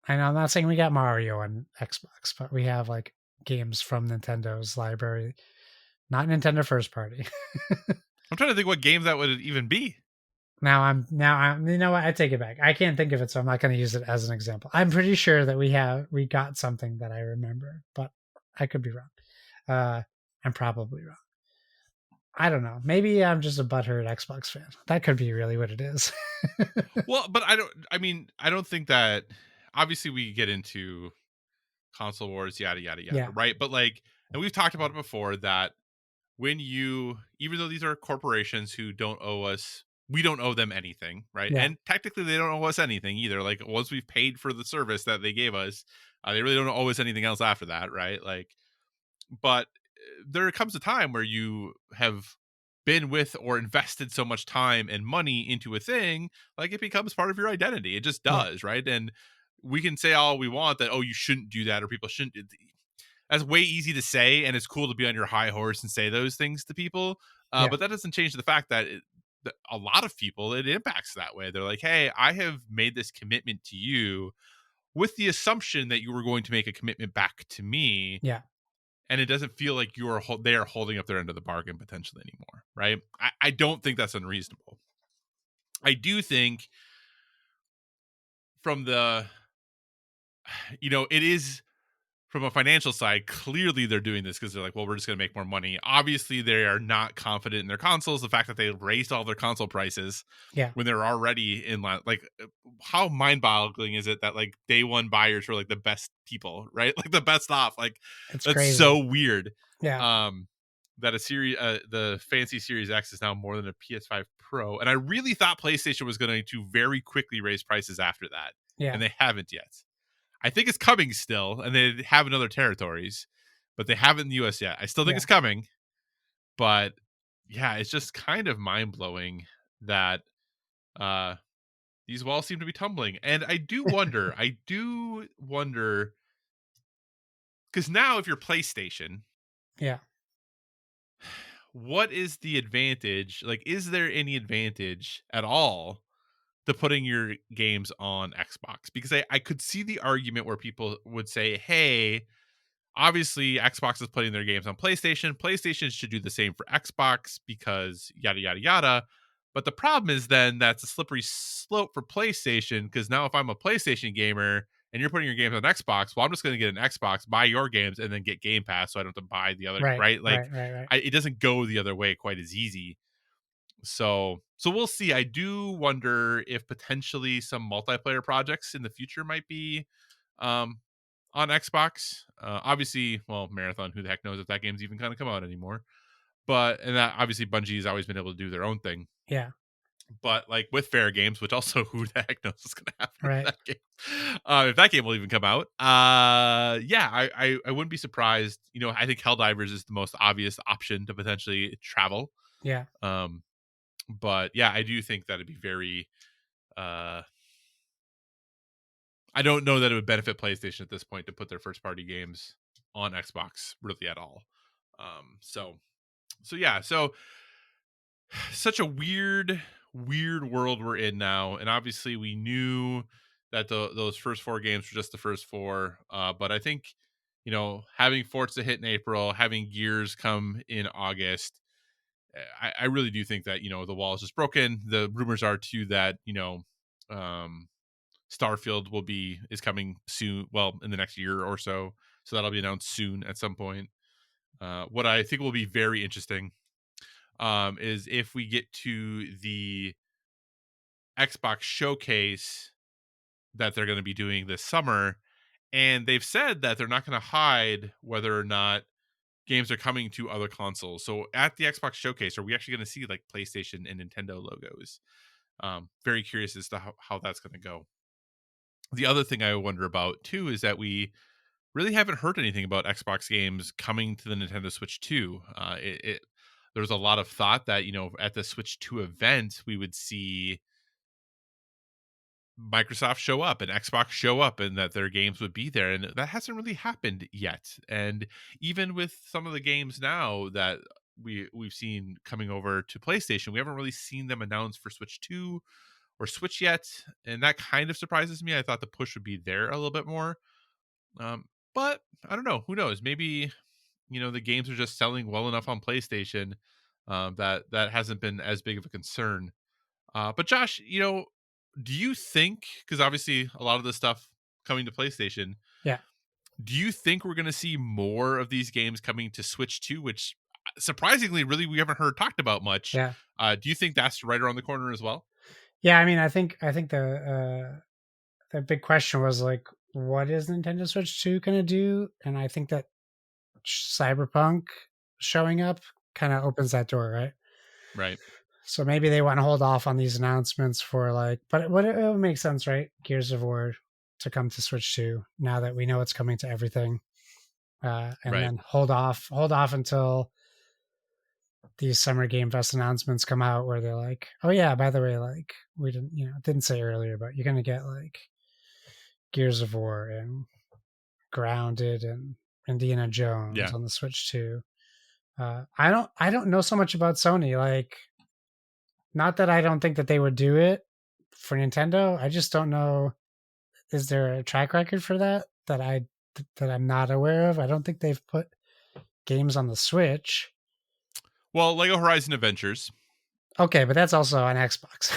and I'm not saying we got Mario on Xbox, but we have like games from Nintendo's library, not Nintendo first party. I'm trying to think what games that would even be. Now I'm you know what, I take it back. I can't think of it, so I'm not going to use it as an example. I'm pretty sure that we got something that I remember, but I could be wrong. I'm probably wrong. I don't know. Maybe I'm just a butthurt Xbox fan. That could be really what it is. Well, but I don't think that obviously we get into console wars, yada yada yada, Yeah, right? But like, and we've talked about it before that when you, even though these are corporations who don't owe us, we don't owe them anything, right? yeah, And technically they don't owe us anything either. Like once we've paid for the service that they gave us, they really don't owe us anything else after that, right? Like, but there comes a time where you have been with or invested so much time and money into a thing, like it becomes part of your identity. It just yeah, does, right? And we can say all we want that, oh, you shouldn't do that or people shouldn't. That's way easy to say, and it's cool to be on your high horse and say those things to people. yeah, But that doesn't change the fact that, that a lot of people it impacts that way. They're like, hey, I have made this commitment to you with the assumption that you were going to make a commitment back to me, yeah, and it doesn't feel like they are holding up their end of the bargain potentially anymore, right? I don't think that's unreasonable. I do think from the it is from a financial side, clearly they're doing this because they're like, well, we're just going to make more money. Obviously, they are not confident in their consoles. The fact that they raised all their console prices yeah. when they're already in line, like, how mind-boggling is it that like day one buyers were like the best people, right? Like the best off. Like It's that's crazy. so weird. Yeah, That the fancy Series X is now more than a PS5 Pro, and I really thought PlayStation was going to very quickly raise prices after that, yeah, and they haven't yet. I think it's coming still, and they have in other territories, but they haven't in the US yet. I still think yeah, it's coming, but yeah, it's just kind of mind blowing that uh, these walls seem to be tumbling. And I do wonder, because now if you're PlayStation, yeah, what is the advantage? Like, is there any advantage at all to putting your games on Xbox? Because I could see the argument where people would say, hey, obviously Xbox is putting their games on PlayStation. PlayStation should do the same for Xbox because yada yada yada. But the problem is then that's a slippery slope for PlayStation, because now if I'm a PlayStation gamer and you're putting your games on Xbox, well, I'm just going to get an Xbox, buy your games, and then get Game Pass, so I don't have to buy the other, right, right? Like, right, right, right. it doesn't go the other way quite as easy. So we'll see. I do wonder if potentially some multiplayer projects in the future might be um, on Xbox. Obviously, well, Marathon, who the heck knows if that game's even going to come out anymore. But and that obviously Bungie's always been able to do their own thing. Yeah. But like with Fair Games, which also who the heck knows what's gonna happen with Right. that game, if that game will even come out. Yeah, I wouldn't be surprised. I think Helldivers is the most obvious option to potentially travel. Yeah. Um, but yeah, I do think that it'd be very. Uh, I don't know that it would benefit PlayStation at this point to put their first party games on Xbox really at all. So yeah, so such a weird world we're in now, and obviously we knew that those first four games were just the first four. But I think having Forza hit in April, having Gears come in August, I really do think that the wall is just broken. The rumors are too that um, Starfield is coming soon. Well, in the next year or so, so that'll be announced soon at some point. What I think will be very interesting is if we get to the Xbox showcase that they're going to be doing this summer, and they've said that they're not going to hide whether or not games are coming to other consoles. So at the Xbox showcase, are we actually going to see like PlayStation and Nintendo logos? Very curious as to how that's going to go. The other thing I wonder about too is that we really haven't heard anything about Xbox games coming to the Nintendo Switch 2. There was a lot of thought that at the Switch 2 event we would see Microsoft show up and Xbox show up and that their games would be there, and that hasn't really happened yet. And even with some of the games now that we've seen coming over to PlayStation, we haven't really seen them announced for Switch 2 or Switch yet, and that kind of surprises me. I thought the push would be there a little bit more. But I don't know. Who knows? Maybe the games are just selling well enough on PlayStation that hasn't been as big of a concern. But Josh, do you think, because obviously a lot of this stuff coming to PlayStation, Yeah. do you think we're going to see more of these games coming to Switch 2, which surprisingly, really, we haven't heard talked about much? Yeah. Do you think that's right around the corner as well? Yeah. I mean, I think the big question was like, what is Nintendo Switch 2 gonna do? And I think that Cyberpunk showing up kind of opens that door, right? Right. So maybe they want to hold off on these announcements for like, but it would make sense, right? Gears of War to come to Switch 2 now that we know it's coming to everything, and Right. then hold off until these Summer Game Fest announcements come out where they're like, oh yeah, by the way, like we didn't say earlier, but you're gonna get like Gears of War and Grounded and Indiana Jones Yeah. on the Switch 2. I don't know so much about Sony. Like, not that I don't think that they would do it for Nintendo. I just don't know. Is there a track record for that I'm not aware of? I don't think they've put games on the Switch. Well, Lego Horizon Adventures. Okay, but that's also on Xbox.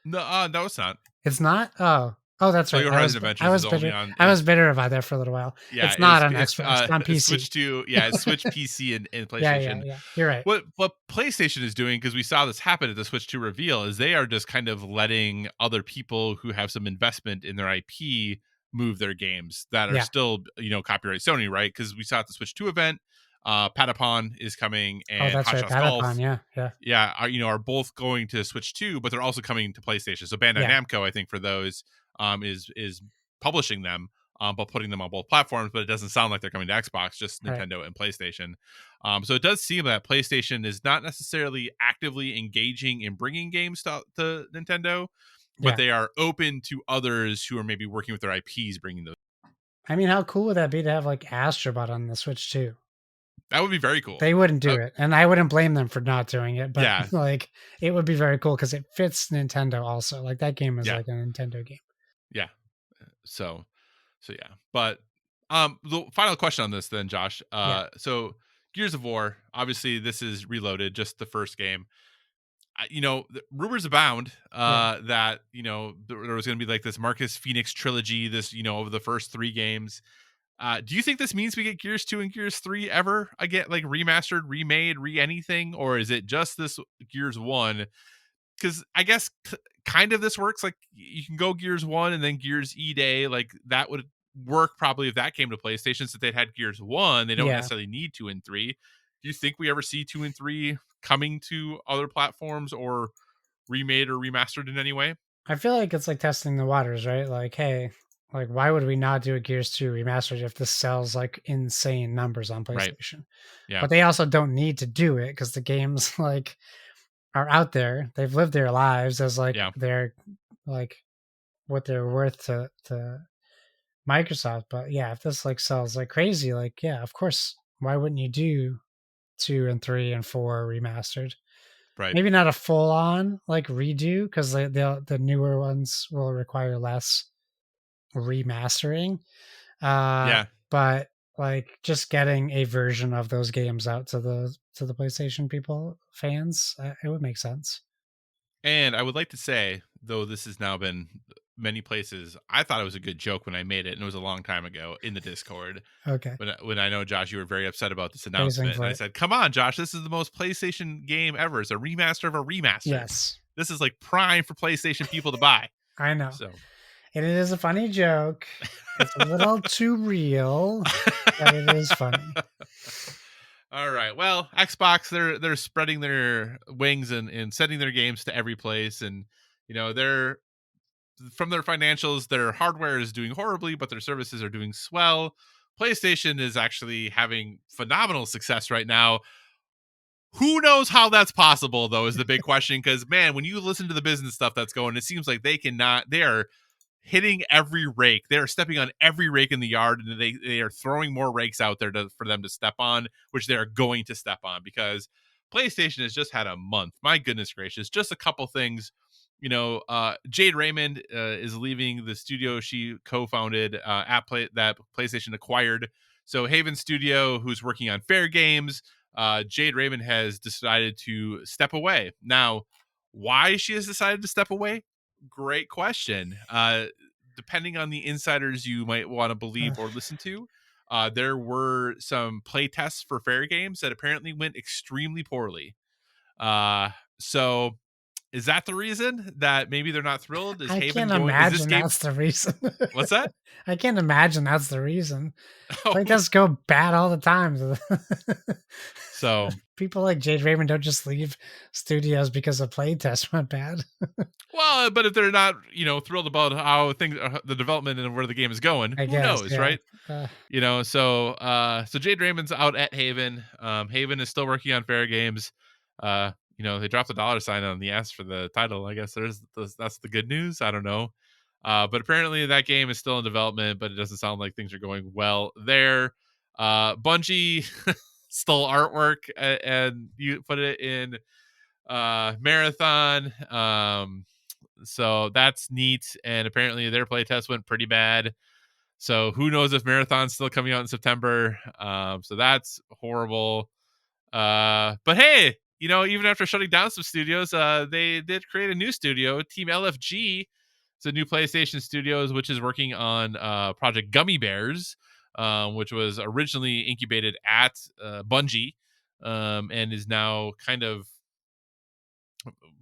No, no, it's not. It's not. Oh, that's right. Lego I was Horizon I Adventures is was only bitter. on I was bitter about that for a little while. yeah, It's not on it's Xbox. It's on PC. Switch to it's Switch PC and Yeah, yeah, PlayStation. yeah. You're right. What PlayStation is doing, because we saw this happen at the Switch 2 reveal, is they are just kind of letting other people who have some investment in their IP move their games that are Yeah. still copyright Sony, right? Because we saw at the Switch 2 event, Patapon is coming Oh, and that's Hot right. Shots Patapon. Golf, Yeah, yeah, yeah, are both going to Switch 2, but they're also coming to PlayStation. So Bandai yeah. Namco, I think for those, is publishing them, but putting them on both platforms. But it doesn't sound like they're coming to Xbox, just Right. Nintendo and PlayStation. So it does seem that PlayStation is not necessarily actively engaging in bringing games to Nintendo, but Yeah. they are open to others who are maybe working with their IPs bringing those. I mean, how cool would that be to have like Astrobot on the Switch too? That would be very cool. They wouldn't do it, and I wouldn't blame them for not doing it. But Yeah, like, it would be very cool because it fits Nintendo. Also, like that game is yeah, like a Nintendo game. yeah. So yeah, but the final question on this then, Josh. Yeah, So Gears of War, obviously this is Reloaded, just the first game. Rumors abound yeah, that there was going to be like this Marcus Phoenix trilogy, this over the first three games. Do you think this means we get Gears 2 and Gears 3 ever again, like remastered, remade, anything, or is it just this Gears 1? Because I guess kind of this works like you can go Gears 1 and then Gears E Day, like that would work probably if that came to PlayStation, since they'd had Gears 1. They don't yeah. necessarily need 2 and 3. do you think we ever see 2 and 3 coming to other platforms or remade or remastered in any way? I feel like it's like testing the waters, right? Like, hey, like why would we not do a Gears 2 remastered if this sells like insane numbers on Right. PlayStation? Yeah. But they also don't need to do it because the games like are out there. They've lived their lives as like Yeah. they're like what they're worth to Microsoft. But yeah, if this like sells like crazy, like yeah, of course, why wouldn't you do 2 and 3 and 4 remastered? Right. Maybe not a full on like redo because the newer ones will require less remastering. Uh, Yeah. but like just getting a version of those games out to the PlayStation people fans, it would make sense. And I would like to say, though this has now been many places, I thought it was a good joke when I made it, and it was a long time ago in the Discord. Okay, When I know, Josh, you were very upset about this praising announcement, and for I it. said, "Come on, Josh, this is the most PlayStation game ever. It's a remaster of a remaster. Yes, This is like prime for PlayStation people to buy." I know, So, and it is a funny joke. It's a little too real, but it is funny. all right. Well, Xbox, they're spreading their wings and sending their games to every place, and they're from their financials, their hardware is doing horribly, but their services are doing swell. PlayStation is actually having phenomenal success right now. Who knows how that's possible, though, is the big question. Because, man, when you listen to the business stuff that's going, it seems like they are hitting every rake. They are stepping on every rake in the yard, and they are throwing more rakes out there for them to step on, which they are going to step on because PlayStation has just had a month. My goodness gracious, just a couple things. Jade Raymond is leaving the studio she co-founded that PlayStation acquired. So Haven Studio, who's working on Fair Games, Jade Raymond has decided to step away. Now, why she has decided to step away? Great question. Depending on the insiders you might want to believe or listen to, there were some play tests for Fair Games that apparently went extremely poorly. Uh, so is that the reason that maybe they're not thrilled? Is I Haven can't going? Is this imagine game? that's the reason. What's that? I can't imagine that's the reason. Oh, Playtests go bad all the time. so People like Jade Raymond don't just leave studios because a playtest went bad. well, but if they're not, thrilled about how things, the development and where the game is going, I who guess, knows, yeah. right? Uh, So Jade Raymond's out at Haven. Haven is still working on Fair Games. They dropped a dollar sign on the S for the title. I guess that's the good news. I don't know. But apparently that game is still in development, but it doesn't sound like things are going well there. Bungie stole artwork and you put it in Marathon. So that's neat. And apparently their playtest went pretty bad. So who knows if Marathon's still coming out in September. So that's horrible. But hey, even after shutting down some studios, they did create a new studio, Team LFG. It's a new PlayStation Studios, which is working on Project Gummy Bears, which was originally incubated at Bungie, and is now kind of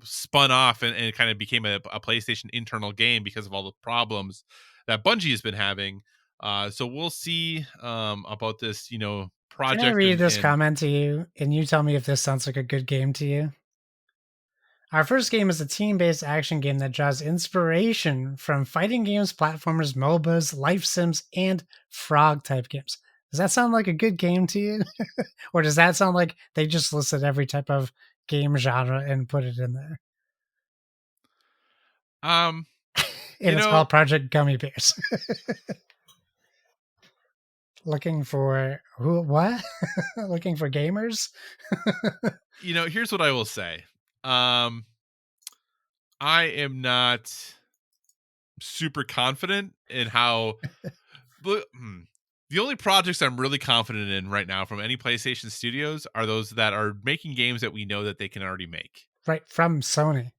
spun off and kind of became a PlayStation internal game because of all the problems that Bungie has been having. So we'll see about this, can I project read this and comment to you and you tell me if this sounds like a good game to you? Our first game is a team based action game that draws inspiration from fighting games, platformers, MOBAs, life sims, and frog type games. Does that sound like a good game to you? Or does that sound like they just listed every type of game genre and put it in there? um, you And it's know, called Project Gummy Bears. Looking for who? What? Looking for gamers? here's what I will say. Um, I am not super confident in how. but, hmm, The only projects I'm really confident in right now from any PlayStation studios are those that are making games that we know that they can already make. Right from Sony.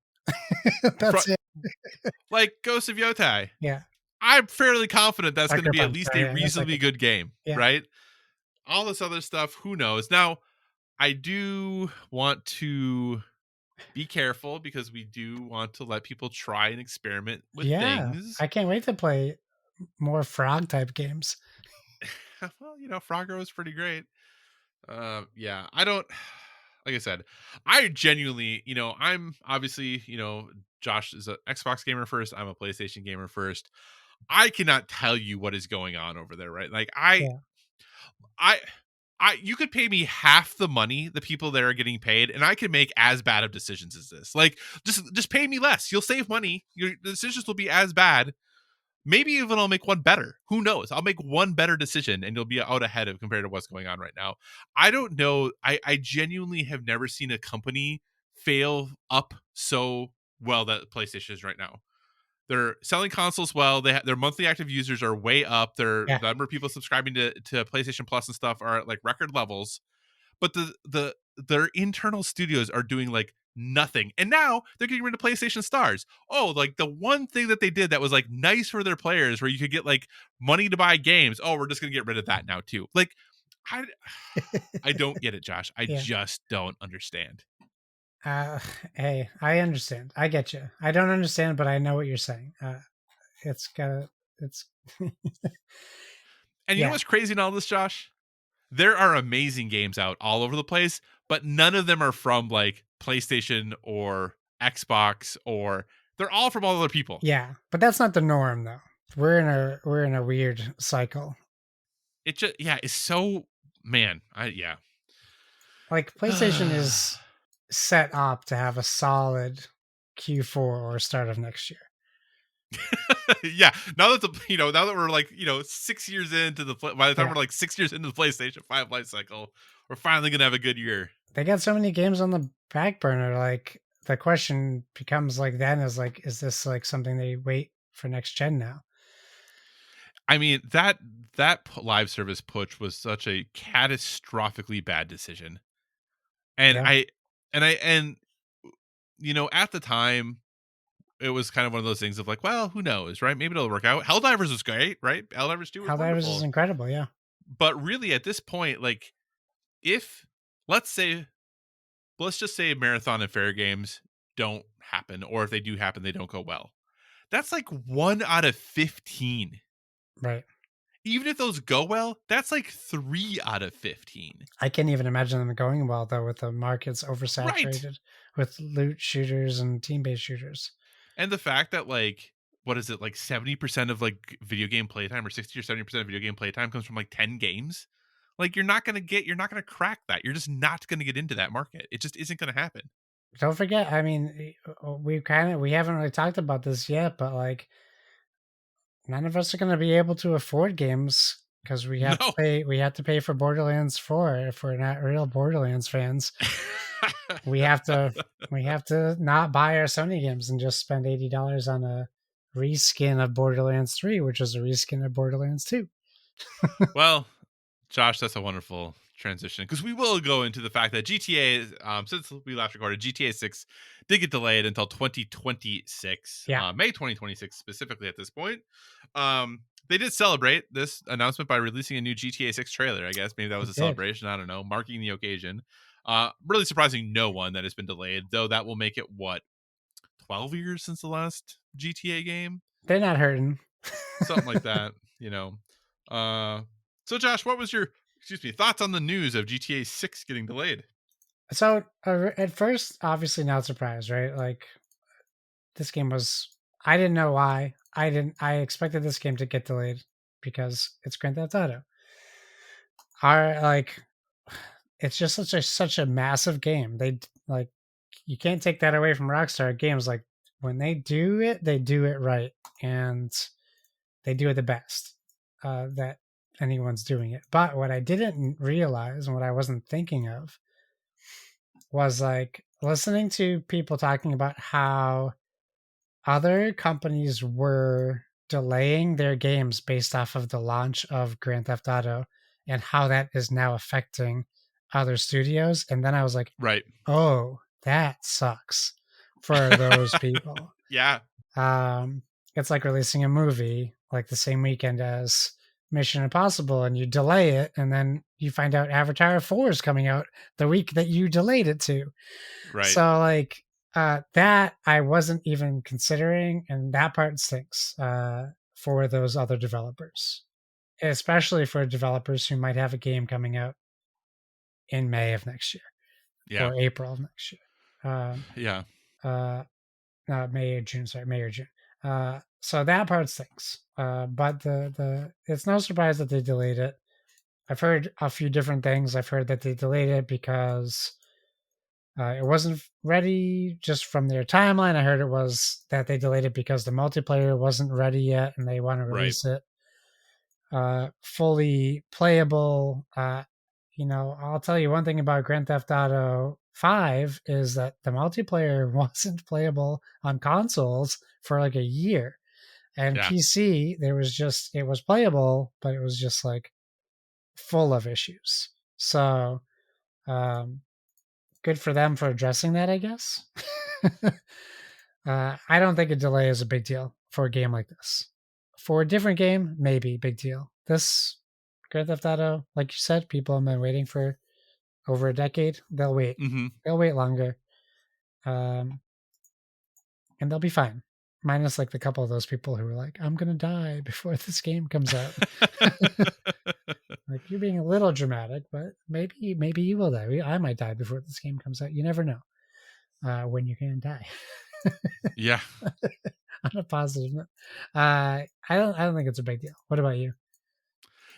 Fro- That's it. like Ghost of Yotai. Yeah. I'm fairly confident that's going to Sucker be at Punch. least Sorry, a yeah, Sucker reasonably Punch. good game, Yeah. right? All this other stuff, who knows? Now, I do want to be careful because we do want to let people try and experiment with Yeah. things. I can't wait to play more frog type games. Well, Frogger was pretty great. Yeah, I don't. Like I said, I genuinely, I'm obviously, Josh is an Xbox gamer first. I'm a PlayStation gamer first. I cannot tell you what is going on over there, right? Like Yeah. I, you could pay me half the money the people there are getting paid, and I could make as bad of decisions as this. Like, just pay me less. You'll save money. Your decisions will be as bad. Maybe even I'll make one better. Who knows? I'll make one better decision and you'll be out ahead of compared to what's going on right now. I don't know. I genuinely have never seen a company fail up so well that PlayStation is right now. They're selling consoles well. Their monthly active users are way up. Their Yeah. the number of people subscribing to PlayStation Plus and stuff are at like record levels, but their internal studios are doing like nothing. And now they're getting rid of PlayStation Stars. Oh, like the one thing that they did that was like nice for their players where you could get like money to buy games. Oh, we're just going to get rid of that now too. Like I I don't get it, Josh. I Yeah. just don't understand. Uh, hey, I understand. I get you. I don't understand, but I know what you're saying. It's got it's And you know yeah, what's crazy in all this, Josh? There are amazing games out all over the place, but none of them are from like PlayStation or Xbox or they're all from all other people. yeah, but that's not the norm though. We're in a weird cycle. It just yeah, it's so man, I yeah. Like PlayStation is set up to have a solid Q4 or start of next year. Yeah, now that now that we're like 6 years into by the time Yeah, we're like 6 years into the PlayStation 5 life cycle, we're finally gonna have a good year. they got so many games on the back burner. Like the question becomes like then is this like something they wait for next gen now? I mean live service push was such a catastrophically bad decision, and Yeah, I at the time it was kind of one of those things of like, well, who knows, right? Maybe it'll work out. Helldivers was great, right? Helldivers 2 was Helldivers is wonderful, incredible. Yeah, but really at this point, like if let's say let's just say marathon and fair games don't happen, or if they do happen, they don't go well. That's like 1 out of 15. right. Even if those go well, that's like 3 out of 15. I can't even imagine them going well though, with the markets Right. oversaturated with loot shooters and team-based shooters. And the fact that like what is it like 70% of like video game playtime or 60 or 70% of video game playtime comes from like 10 games? Like you're not gonna crack that. You're just not gonna get into that market. It just isn't gonna happen. Don't forget, I mean, we haven't really talked about this yet, but like none of us are going to be able to afford games because No. we have to pay for Borderlands 4 if we're not real Borderlands fans. We have to we have to not buy our Sony games and just spend $80 on a reskin of Borderlands 3, which is a reskin of Borderlands 2. Well, Josh, that's a wonderful transition because we will go into the fact that GTA, since we last recorded, GTA 6 did get delayed until 2026, Yeah, May 2026 specifically at this point. They did celebrate this announcement by releasing a new GTA 6 trailer. I guess maybe that was it a did. celebration. I don't know, marking the occasion. Really surprising no one that has been delayed, though that will make it what 12 years since the last GTA game, They're not hurting. something like that. You know, uh, so Josh, what was your excuse me thoughts on the news of GTA 6 getting delayed? So at first, obviously not surprised, right? Like this game was. I didn't know why. I expected this game to get delayed because it's Grand Theft Auto. Are like it's just such a massive game. Like you can't take that away from Rockstar Games. Like when they do it right, and they do it the best that anyone's doing it. But what I didn't realize and what I wasn't thinking of was like listening to people talking about how other companies were delaying their games based off of the launch of Grand Theft Auto and how that is now affecting other studios. And then I was like, Right. oh, that sucks for those people. Yeah. Um, it's like releasing a movie like the same weekend as Mission Impossible and you delay it and then you find out Avatar 4 is coming out the week that you delayed it to. Right. So like that I wasn't even considering, and that part stinks for those other developers, especially for developers who might have a game coming out. in May of next year Yeah. or April of next year. Yeah. Uh, May or June. Sorry, May or June. So that part stinks. But the it's no surprise that they delayed it. I've heard a few different things. I've heard that they delayed it because it wasn't ready just from their timeline. I heard it was that they delayed it because the multiplayer wasn't ready yet and they want to Right. release it fully playable. I'll tell you one thing about Grand Theft Auto 5 is that the multiplayer wasn't playable on consoles for like a year. And Yeah. PC, it was playable, but it was just like full of issues. So, um, good for them for addressing that, I guess. I don't think a delay is a big deal for a game like this. For a different game, maybe big deal. This Grand Theft Auto, like you said, people have been waiting for over a decade. They'll wait. Mm-hmm. They'll wait longer, um, and they'll be fine. Minus like the couple of those people who were like, "I'm gonna die before this game comes out." Like you're being a little dramatic, but maybe you will die. I might die before this game comes out. You never know when you can die. Yeah. On a positive note, I don't think it's a big deal. What about you?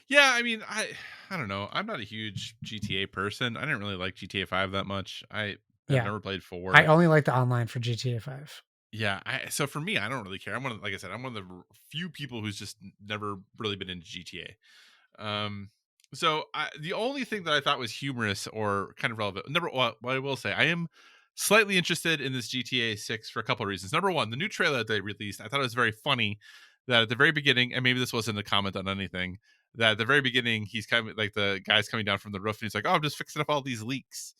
Yeah, I mean, I don't know. I'm not a huge GTA person. I didn't really like GTA 5 that much. I've Yeah, never played I 4. only like the online for GTA 5. Yeah, so for me, I don't really care. Like I said, I'm one of the few people who's just never really been into GTA. So the only thing that I thought was humorous or kind of relevant, what I will say, I am slightly interested in this GTA 6 for a couple of reasons. Number one, the new trailer that they released, I thought it was very funny that at the very beginning, and maybe this wasn't a comment on anything, that at the very beginning, he's kind of like the guy's coming down from the roof and he's like, "Oh, I'm just fixing up all these leaks."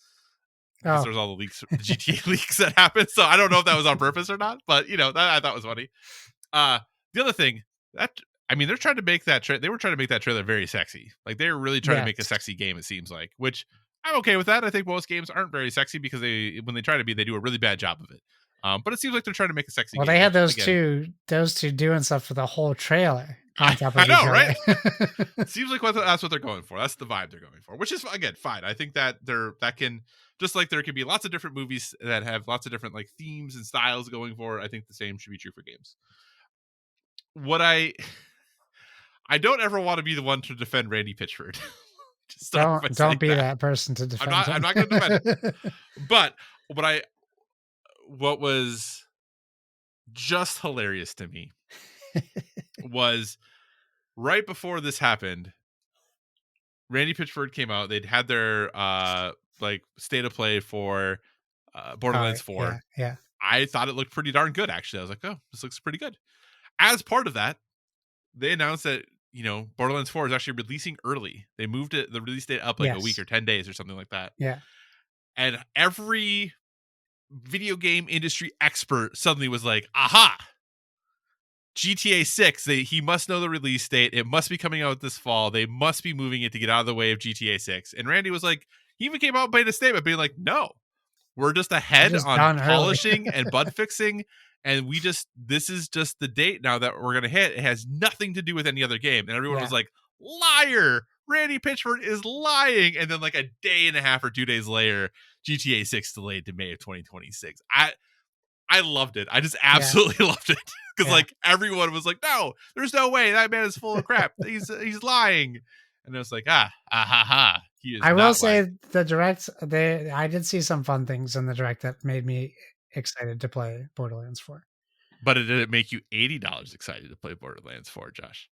Because Oh, there's all the leaks, the GTA leaks that happened. So I don't know if that was on purpose or not, but that I thought was funny. The other thing that I mean, they're trying to make they were trying to make that trailer very sexy. Like they were really trying to make a yes. sexy game. It seems like, which I'm okay with that. I think most games aren't very sexy because when they try to be, they do a really bad job of it. But it seems like they're trying to make a sexy Well, game, they had which again, those two doing stuff for the whole trailer on top I of each know, right? other. Seems like that's what they're going for. That's the vibe they're going for, which is again fine. I think that that can just like there can be lots of different movies that have lots of different like themes and styles going for. I think the same should be true for games. What I don't ever want to be the one to defend Randy Pitchford. Just start by Don't saying be that that person to defend I'm him. not going to defend him. But what was just hilarious to me was right before this happened, Randy Pitchford came out. They'd had their like state of play for Oh, Borderlands 4. yeah, yeah. I thought it looked pretty darn good actually. I was like, "Oh, this looks pretty good." As part of that, they announced that Borderlands 4 is actually releasing early. They moved the release date up like a week Yes. or 10 days or something like that. Yeah. And every video game industry expert suddenly was like, "Aha! GTA 6, he must know the release date. It must be coming out this fall. They must be moving it to get out of the way of GTA 6." And Randy was like, he even came out and made a statement being like, "No, we're just We're ahead just on done early. polishing and bug fixing. And this is just the date now that we're going to hit. It has nothing to do with any other game." And everyone Yeah. was like, "Liar. Randy Pitchford is lying." And then like a day and a half or 2 days later, GTA 6 delayed to May of 2026. I loved it. I just Yeah. absolutely loved it. Because Yeah. like everyone was like, "No, there's no way. That man is full of crap. He's lying." And it was like, ha ha. He is I will not lying. say the direct I did see some fun things in the direct that made me excited to play Borderlands 4. But it didn't make you $80 excited to play Borderlands 4, Josh.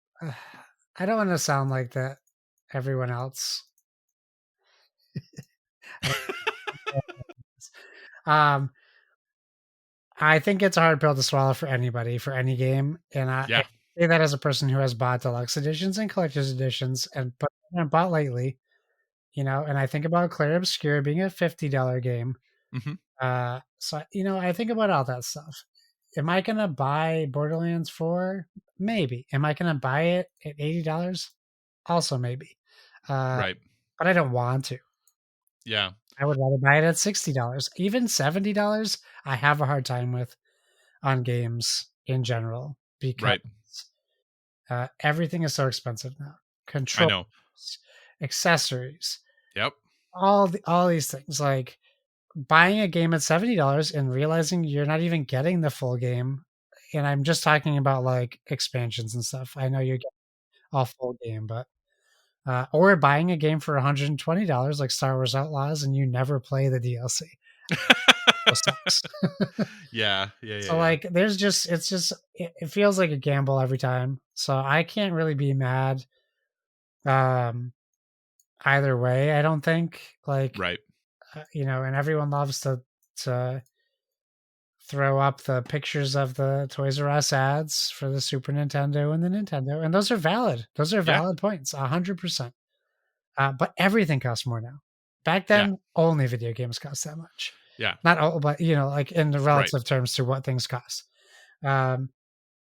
I don't want to sound like that everyone else. I don't um I think it's a hard pill to swallow for anybody for any game, and I Yeah. say that as a person who has bought deluxe editions and collector's editions but I haven't bought lately, and I think about Clair Obscur being a $50 game. Hmm. So I think about all that stuff. Am I gonna buy Borderlands 4? Maybe. Am I gonna buy it at $80? Also maybe. Uh, Right. but I don't want to. Yeah. I would rather buy it at $60. Even $70, I have a hard time with on games in general because Right. everything is so expensive now. I Controls, know. accessories, Yep. all these things, like buying a game at $70 and realizing you're not even getting the full game. And I'm just talking about like expansions and stuff. I know you get a full game, but or buying a game for $120 like Star Wars Outlaws and you never play the DLC. That sucks. Yeah, yeah, yeah, So yeah. like there's just it feels like a gamble every time. So I can't really be mad um either way, I don't think. Like Right. and everyone loves to throw up the pictures of the Toys R Us ads for the Super Nintendo and the Nintendo, and those are valid. Those are Yeah, valid points, 100%. But everything costs more now. Back yeah, then, only video games cost that much. yeah. Not all, but like in the Right. relative terms to what things cost. Um,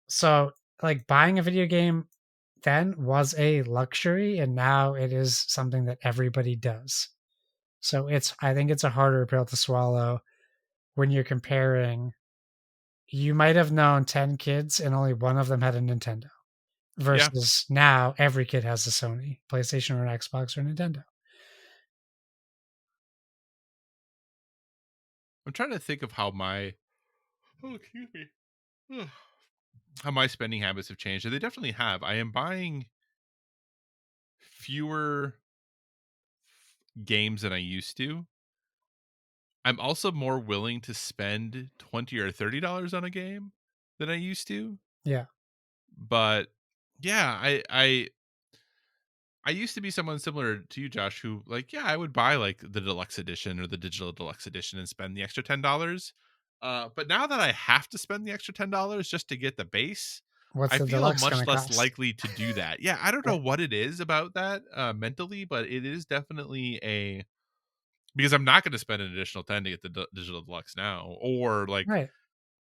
so like buying a video game then was a luxury, and now it is something that everybody does. So I think it's a harder pill to swallow when you're comparing. You might have known 10 kids and only one of them had a Nintendo Yeah. versus now every kid has a Sony, PlayStation or an Xbox or Nintendo. I'm trying to think of how my excuse me. How my spending habits have changed. And they definitely have. I am buying fewer games than I used to. I'm also more willing to spend $20 or $30 on a game than I used to. Yeah. But yeah, I used to be someone similar to you, Josh, who like, yeah, I would buy like the deluxe edition or the digital deluxe edition and spend the extra $10. But now that I have to spend the extra $10 just to get the base, What's I the feel deluxe much going to less cost? likely to do that. Yeah, I don't know Right. what it is about that mentally, but it is definitely a because I'm not going to spend an additional 10 to get the digital deluxe now, or like Right.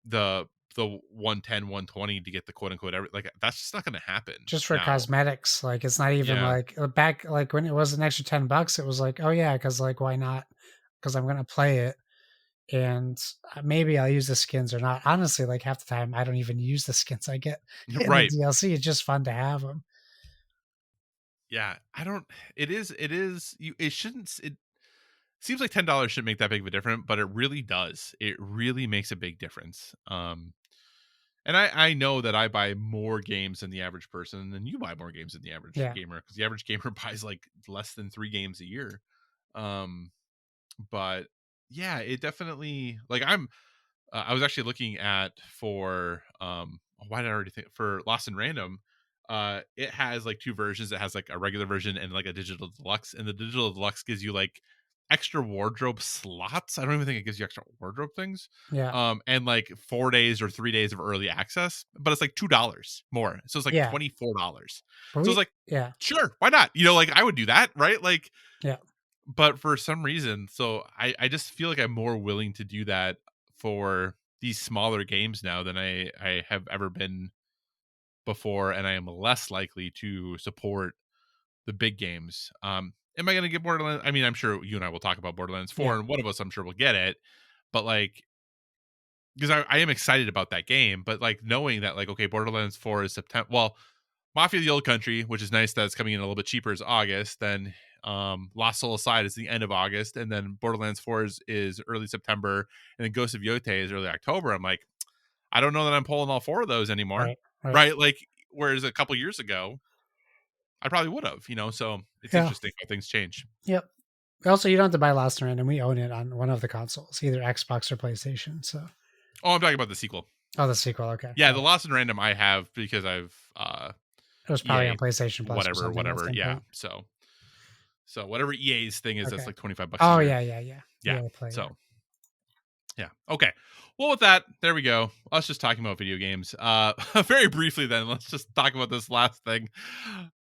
the the 110, 120 to get the quote unquote like that's just not going to happen Just for now. cosmetics. Like it's not even Yeah, like back like when it was an extra $10, it was like, oh yeah, because like why not? Because I'm going to play it and maybe I'll use the skins or not. Honestly, like half the time I don't even use the skins I get in the right. DLC. It's just fun to have them. Yeah, I don't. It is. You. It shouldn't. It seems like $10 shouldn't make that big of a difference, but it really does. It really makes a big difference. And I know that I buy more games than the average person, and you buy more games than the average Yeah. gamer because the average gamer buys like less than 3 games a year. Um, but yeah, it definitely like I was actually looking at for why did I already think for Lost in Random. It has like two versions. It has like a regular version and like a digital deluxe. And the digital deluxe gives you like extra wardrobe slots. I don't even think it gives you extra wardrobe things. Yeah. And like 4 days or 3 days of early access, but it's like $2 more. So it's like Yeah. $24. But So it's like, yeah. sure, why not? Like I would do that, right? Like, Yeah. but for some reason, so I just feel like I'm more willing to do that for these smaller games now than I have ever been before, and I am less likely to support the big games. Am I going to get Borderlands? I mean, I'm sure you and I will talk about Borderlands 4, Yeah. and one of us, I'm sure, will get it. But like, because I am excited about that game, but like knowing that like, okay, Borderlands 4 is September. Well, Mafia: The Old Country, which is nice that it's coming in a little bit cheaper, is August. Then Lost Soul Aside is the end of August, and then Borderlands 4 is early September, and then Ghost of Yote is early October. I'm like, I don't know that I'm pulling all four of those anymore, Right. Right. right? Like, whereas a couple years ago, I probably would have, So it's Yeah. interesting how things change. Yep. Also, you don't have to buy Lost in Random. We own it on one of the consoles, either Xbox or PlayStation. So, Oh, I'm talking about the sequel. oh, the sequel. Okay. Yeah, Got the it. Lost and Random I have because I've It was probably on EA PlayStation Plus or whatever something at whatever. some Yeah, point. so whatever EA's thing is, that's Okay. like $25 a Oh, year. yeah. Yeah. Yeah. Yeah, Yeah. Play. Yeah. so yeah. Okay. Well, with that, there we go. Us just talking about video games. Very briefly, then let's just talk about this last thing.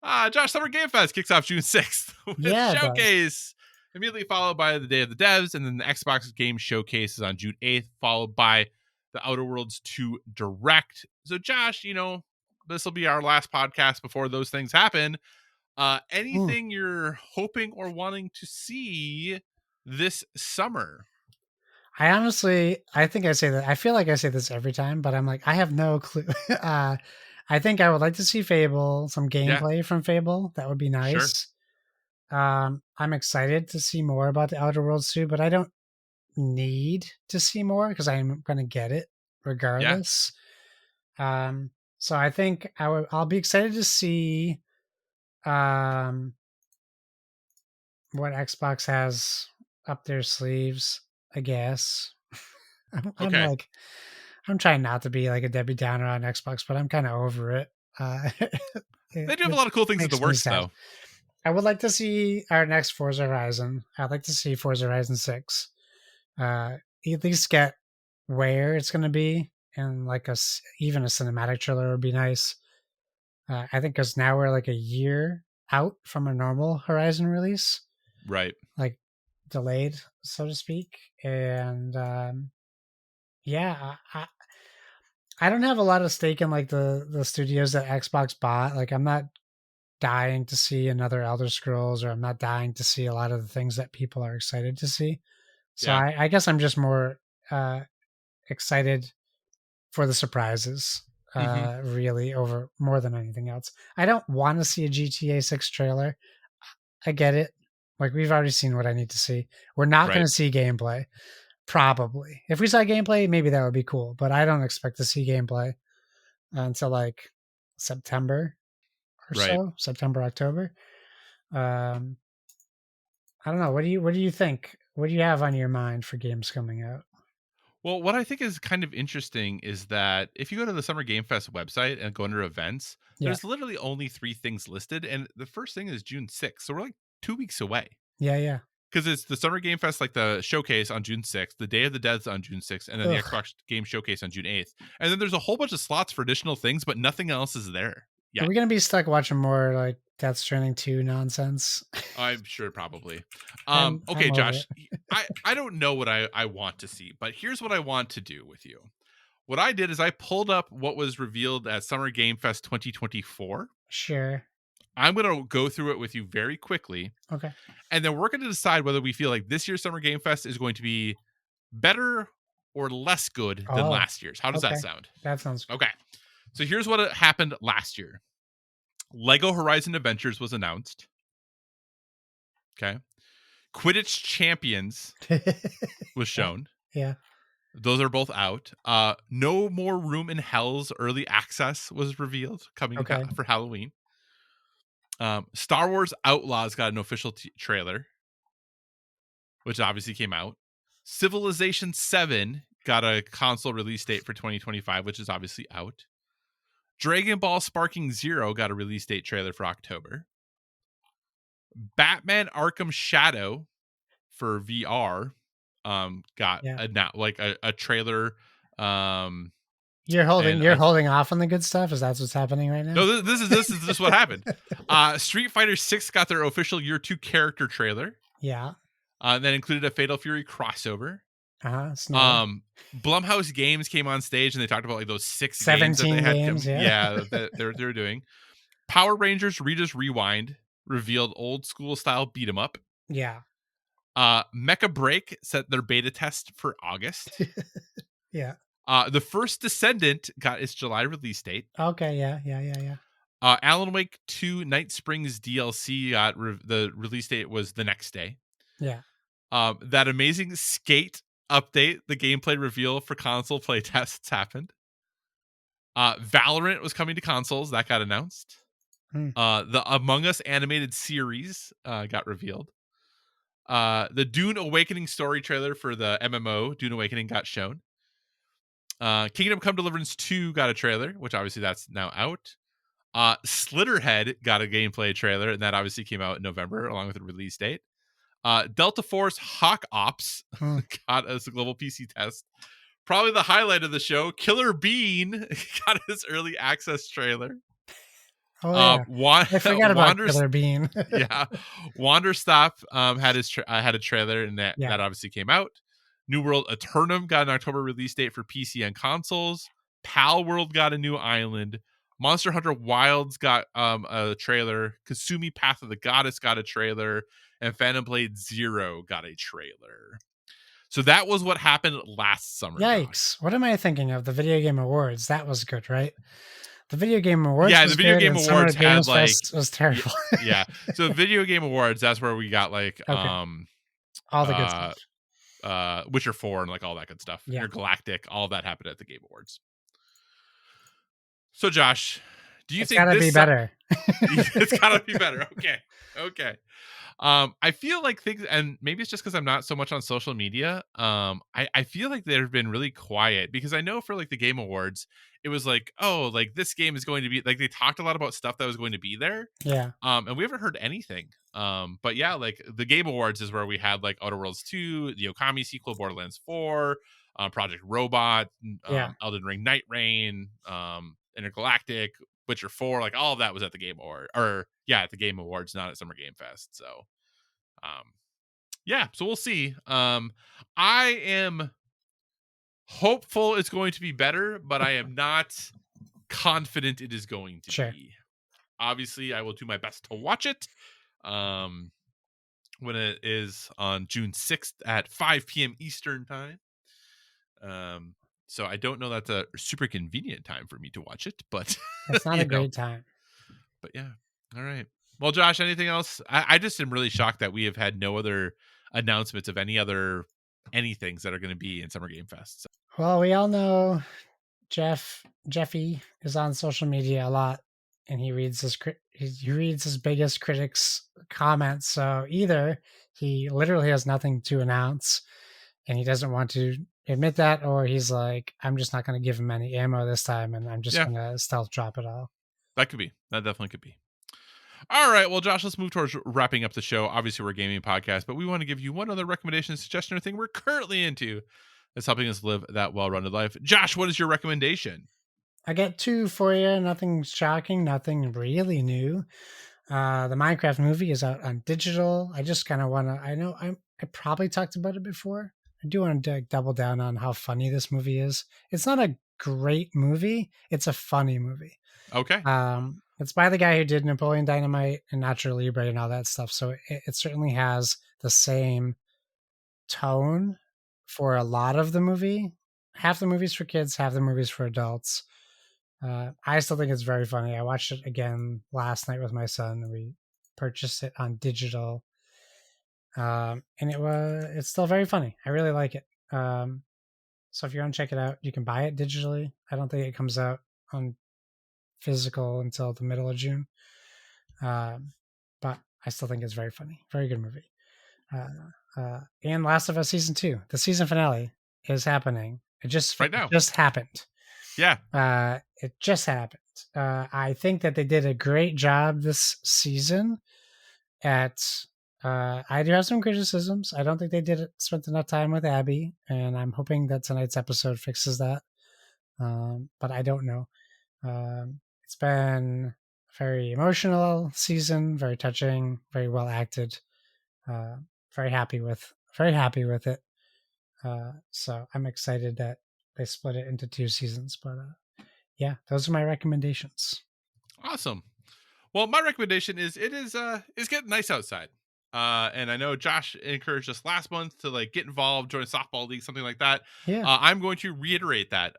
Josh, Summer Game Fest kicks off June 6th with Yeah, it does. Showcase, immediately followed by the Day of the Devs, and then the Xbox Game Showcase is on June 8th, followed by the Outer Worlds 2 Direct. So, Josh, this will be our last podcast before those things happen. Mm. Anything you're hoping or wanting to see this summer? I think I say that. I feel like I say this every time, but I'm like, I have no clue. I think I would like to see Fable, some Yeah, gameplay from Fable. That would be sure. nice. I'm excited to see more about the Outer Worlds too, but I don't need to see more because I'm going to get it Yeah. regardless. Um, so I think I'll be excited to see um, what Xbox has up their sleeves. I guess I'm Okay. like I'm trying not to be like a Debbie Downer on Xbox, but I'm kind of over it. They do have a It lot of cool things in the makes me works, sad. though. I would like to see our next Forza Horizon. I'd like to see Forza Horizon 6. At least get where it's going to be, and like even a cinematic trailer would be nice. I think because now we're like a year out from a normal Horizon release, Right. like delayed, so to speak. And yeah, I don't have a lot of stake in like the studios that Xbox bought. Like I'm not dying to see another Elder Scrolls, or I'm not dying to see a lot of the things that people are excited to see. So Yeah. I guess I'm just more uh, excited for the surprises, Hmm. really, over more than anything else. I don't want to see a GTA 6 trailer. I get it. Like, we've already seen what I need to see. We're not going Right. to see gameplay, probably. If we saw gameplay, maybe that would be cool, but I don't expect to see gameplay until like September or Right. so, September, October. Um, I don't know. What do you think? What do you have on your mind for games coming out? Well, what I think is kind of interesting is that if you go to the Summer Game Fest website and go under events, Yeah. there's literally only three things listed. And the first thing is June 6th. So we're like 2 weeks away. Yeah, yeah. Because it's the Summer Game Fest, like the showcase on June 6th, the Day of the Dead's on June 6th, and then the Ugh. Xbox Game Showcase on June 8th. And then there's a whole bunch of slots for additional things, but nothing else is there Are yet. we gonna be stuck watching more like Death Stranding 2 nonsense? I'm sure probably. Okay, I'm over Josh, it. I don't know what I want to see, but here's what I want to do with you. What I did is I pulled up what was revealed at Summer Game Fest 2024. Sure. I'm going to go through it with you very quickly, Okay. and then we're going to decide whether we feel like this year's Summer Game Fest is going to be better or less good than Oh, last year's. How does that okay. sound? That sounds good. Okay. So here's what happened last year. Lego Horizon Adventures was announced. Okay. Quidditch Champions was Yeah. shown. Yeah. Those are both out. No More Room in Hell's early access was revealed coming Okay. for Halloween. Star Wars Outlaws got an official trailer, which obviously came out. Civilization 7 got a console release date for 2025, which is obviously out. Dragon Ball Sparking Zero got a release date trailer for October. Batman Arkham Shadow for VR got Yeah. a trailer. Um and You're holding off on the good stuff? Is that what's happening right now? no, this is just what happened. Street Fighter 6 got their official year 2 character trailer. Yeah. That included a Fatal Fury crossover. Uh-huh. Snore. Blumhouse Games came on stage and they talked about like those 6 games that they 17 had games, coming. yeah. Yeah, that they're doing. Power Rangers Reader's Rewind revealed old school style beat 'em up. Yeah. Mecha Break set their beta test for August. Yeah. The First Descendant got its July release date. Okay, yeah, yeah, yeah, yeah. Alan Wake 2 Night Springs DLC got the release date was the next day. Yeah. That amazing Skate update, the gameplay reveal for console playtests happened. Valorant was coming to consoles. That got announced. Hmm. The Among Us animated series got revealed. The Dune Awakening story trailer for the MMO Dune Awakening got shown. Kingdom Come Deliverance 2 got a trailer, which obviously that's now out. Slitterhead got a gameplay trailer, and that obviously came out in November along with a release date. Delta Force Hawk Ops Hmm. got as a global PC test. Probably the highlight of the show, Killer Bean got his early access trailer. Oh yeah. I forgot about Wander, Killer Bean. yeah, Wander Stop had had a trailer, and Yeah. that obviously came out. New World Eternum got an October release date for PC and consoles. Pal World got a new island. Monster Hunter Wilds got a trailer. Kasumi Path of the Goddess got a trailer, and Phantom Blade Zero got a trailer. So that was what happened last summer, Josh. Yikes. What am I thinking of? The Video Game Awards. That was good, right? The Video Game Awards Yeah, was the Video good, Game and Summer Awards had Games like Fest was yeah, terrible. yeah. So Video Game Awards, that's where we got like Okay, all the good uh stuff. Witcher 4 and like all that good stuff. Yeah, Intergalactic, all of that happened at the Game Awards. So Josh, do you it's think got to be this better. it's gotta be better? Okay. Okay. I feel like things, and maybe it's just because I'm not so much on social media. I feel like they've been really quiet because I know for like the Game Awards, it was like, oh, like this game is going to be like they talked a lot about stuff that was going to be there. Yeah, And we haven't heard anything. But yeah, like the Game Awards is where we had like Outer Worlds 2, the Okami sequel, Borderlands 4, Project Robot, yeah, Elden Ring, Night Rain, Intergalactic, Witcher 4, like all of that was at the Game Award, or yeah, at the Game Awards, not at Summer Game Fest. So um yeah, so we'll see. I am hopeful it's going to be better, but I am not confident it is going to sure. be. Obviously, I will do my best to watch it. Um when it is on June 6th at 5 p.m. Eastern time. So I don't know that's a super convenient time for me to watch it, but It's not a great time. but yeah. All right. Well, Josh, anything else? I just am really shocked that we have had no other announcements of any other anythings that are going to be in Summer Game Fest. So. Well, we all know Jeffy is on social media a lot, and he reads his biggest critics' comments. So either he literally has nothing to announce, and he doesn't want to admit that, or he's like, I'm just not going to give him any ammo this time, and I'm just Yeah, going to stealth drop it all. that could be. That definitely could be. All right. Well, Josh, let's move towards wrapping up the show. Obviously, we're a gaming podcast, but we want to give you one other recommendation, suggestion, or thing we're currently into that's helping us live that well-rounded life. Josh, what is your recommendation? I get two for you. Nothing shocking, nothing really new. The Minecraft movie is out on digital. I just kind of want to. I probably talked about it before. I do want to double down on how funny this movie is. It's not a great movie. It's a funny movie. Okay. It's by the guy who did Napoleon Dynamite and Nacho Libre and all that stuff. So it certainly has the same tone for a lot of the movie. Half the movies for kids, half the movies for adults. I still think it's very funny. I watched it again last night with my son. We purchased it on digital, and it's still very funny. I really like it. So if you want to check it out, you can buy it digitally. I don't think it comes out on physical until the middle of June, but I still think it's very funny. Very good movie. And Last of Us season 2, the season finale is happening. Right now. It just happened. Yeah. It just happened. I think that they did a great job this season at I do have some criticisms. I don't think they spent enough time with Abby, and I'm hoping that tonight's episode fixes that. But I don't know. It's been a very emotional season, very touching, very well acted. Very happy with it. So I'm excited that they split it into 2 seasons. But yeah, those are my recommendations. Awesome. Well, my recommendation is it's getting nice outside. And I know Josh encouraged us last month to like get involved, join a softball league, something like that. Yeah, I'm going to reiterate that.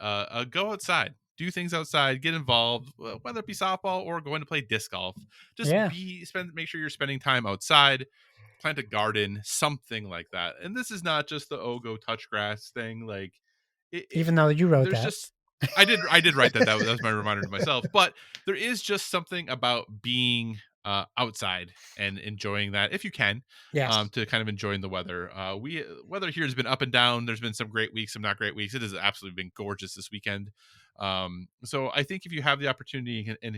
Go outside, do things outside, get involved, whether it be softball or going to play disc golf. Just yeah. make sure you're spending time outside, plant a garden, something like that. And this is not just the go touch grass thing. Like Even though you wrote there's that. just I did write that. That was my reminder to myself. But there is just something about being outside and enjoying that if you can, Yes. to kind of enjoying the weather. Weather here has been up and down. There's been some great weeks, some not great weeks. It has absolutely been gorgeous this weekend. So I think if you have the opportunity and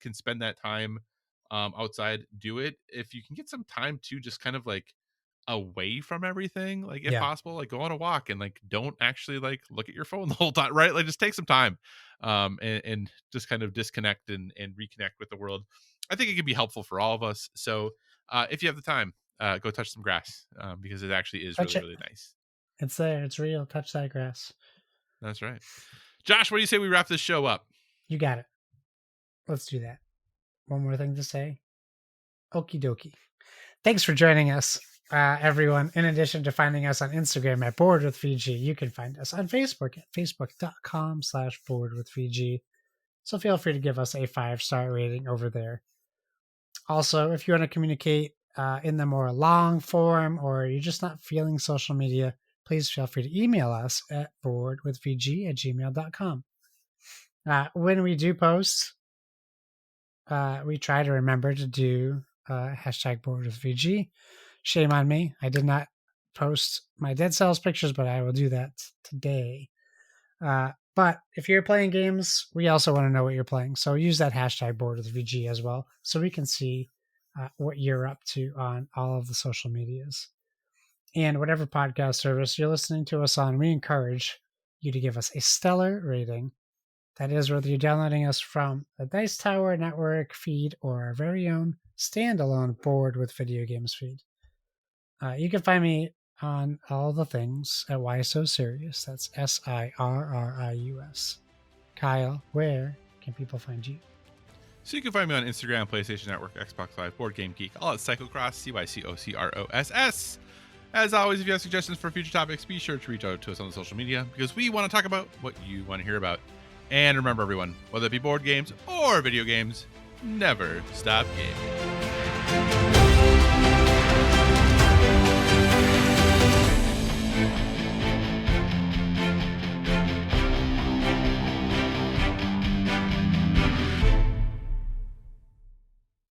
can spend that time outside, do it. If you can get some time to just kind of like away from everything, like if Yeah. possible, like go on a walk and like don't actually like look at your phone the whole time, right? Like just take some time and just kind of disconnect and reconnect with the world. I think it can be helpful for all of us. So if you have the time, go touch some grass, because it actually is Touch really, it. really nice. It's there. It's real. Touch that grass. That's right. Josh, what do you say we wrap this show up? You got it. Let's do that. One more thing to say. Okie dokie. Thanks for joining us, everyone. In addition to finding us on Instagram at Board with Fiji, you can find us on Facebook at facebook.com/boardwithfiji. So feel free to give us a 5-star rating over there. Also, if you want to communicate in the more long form or you're just not feeling social media, please feel free to email us at boardwithvg@gmail.com. When we do post, we try to remember to do hashtag boardwithvg. Shame on me. I did not post my Dead Cells pictures, but I will do that today. But if you're playing games, we also want to know what you're playing. So use that hashtag boardwithvg as well so we can see what you're up to on all of the social medias. And whatever podcast service you're listening to us on, we encourage you to give us a stellar rating. That is, whether you're downloading us from the Dice Tower Network feed or our very own standalone Board with Video Games feed. You can find me on all the things at Why So Serious. That's SIRRIUS. Kyle, where can people find you? So you can find me on Instagram, PlayStation Network, Xbox Live, Board Game Geek, all at Cyclocross, CYCOCROSS. As always, if you have suggestions for future topics, be sure to reach out to us on the social media because we want to talk about what you want to hear about. And remember, everyone, whether it be board games or video games, never stop gaming.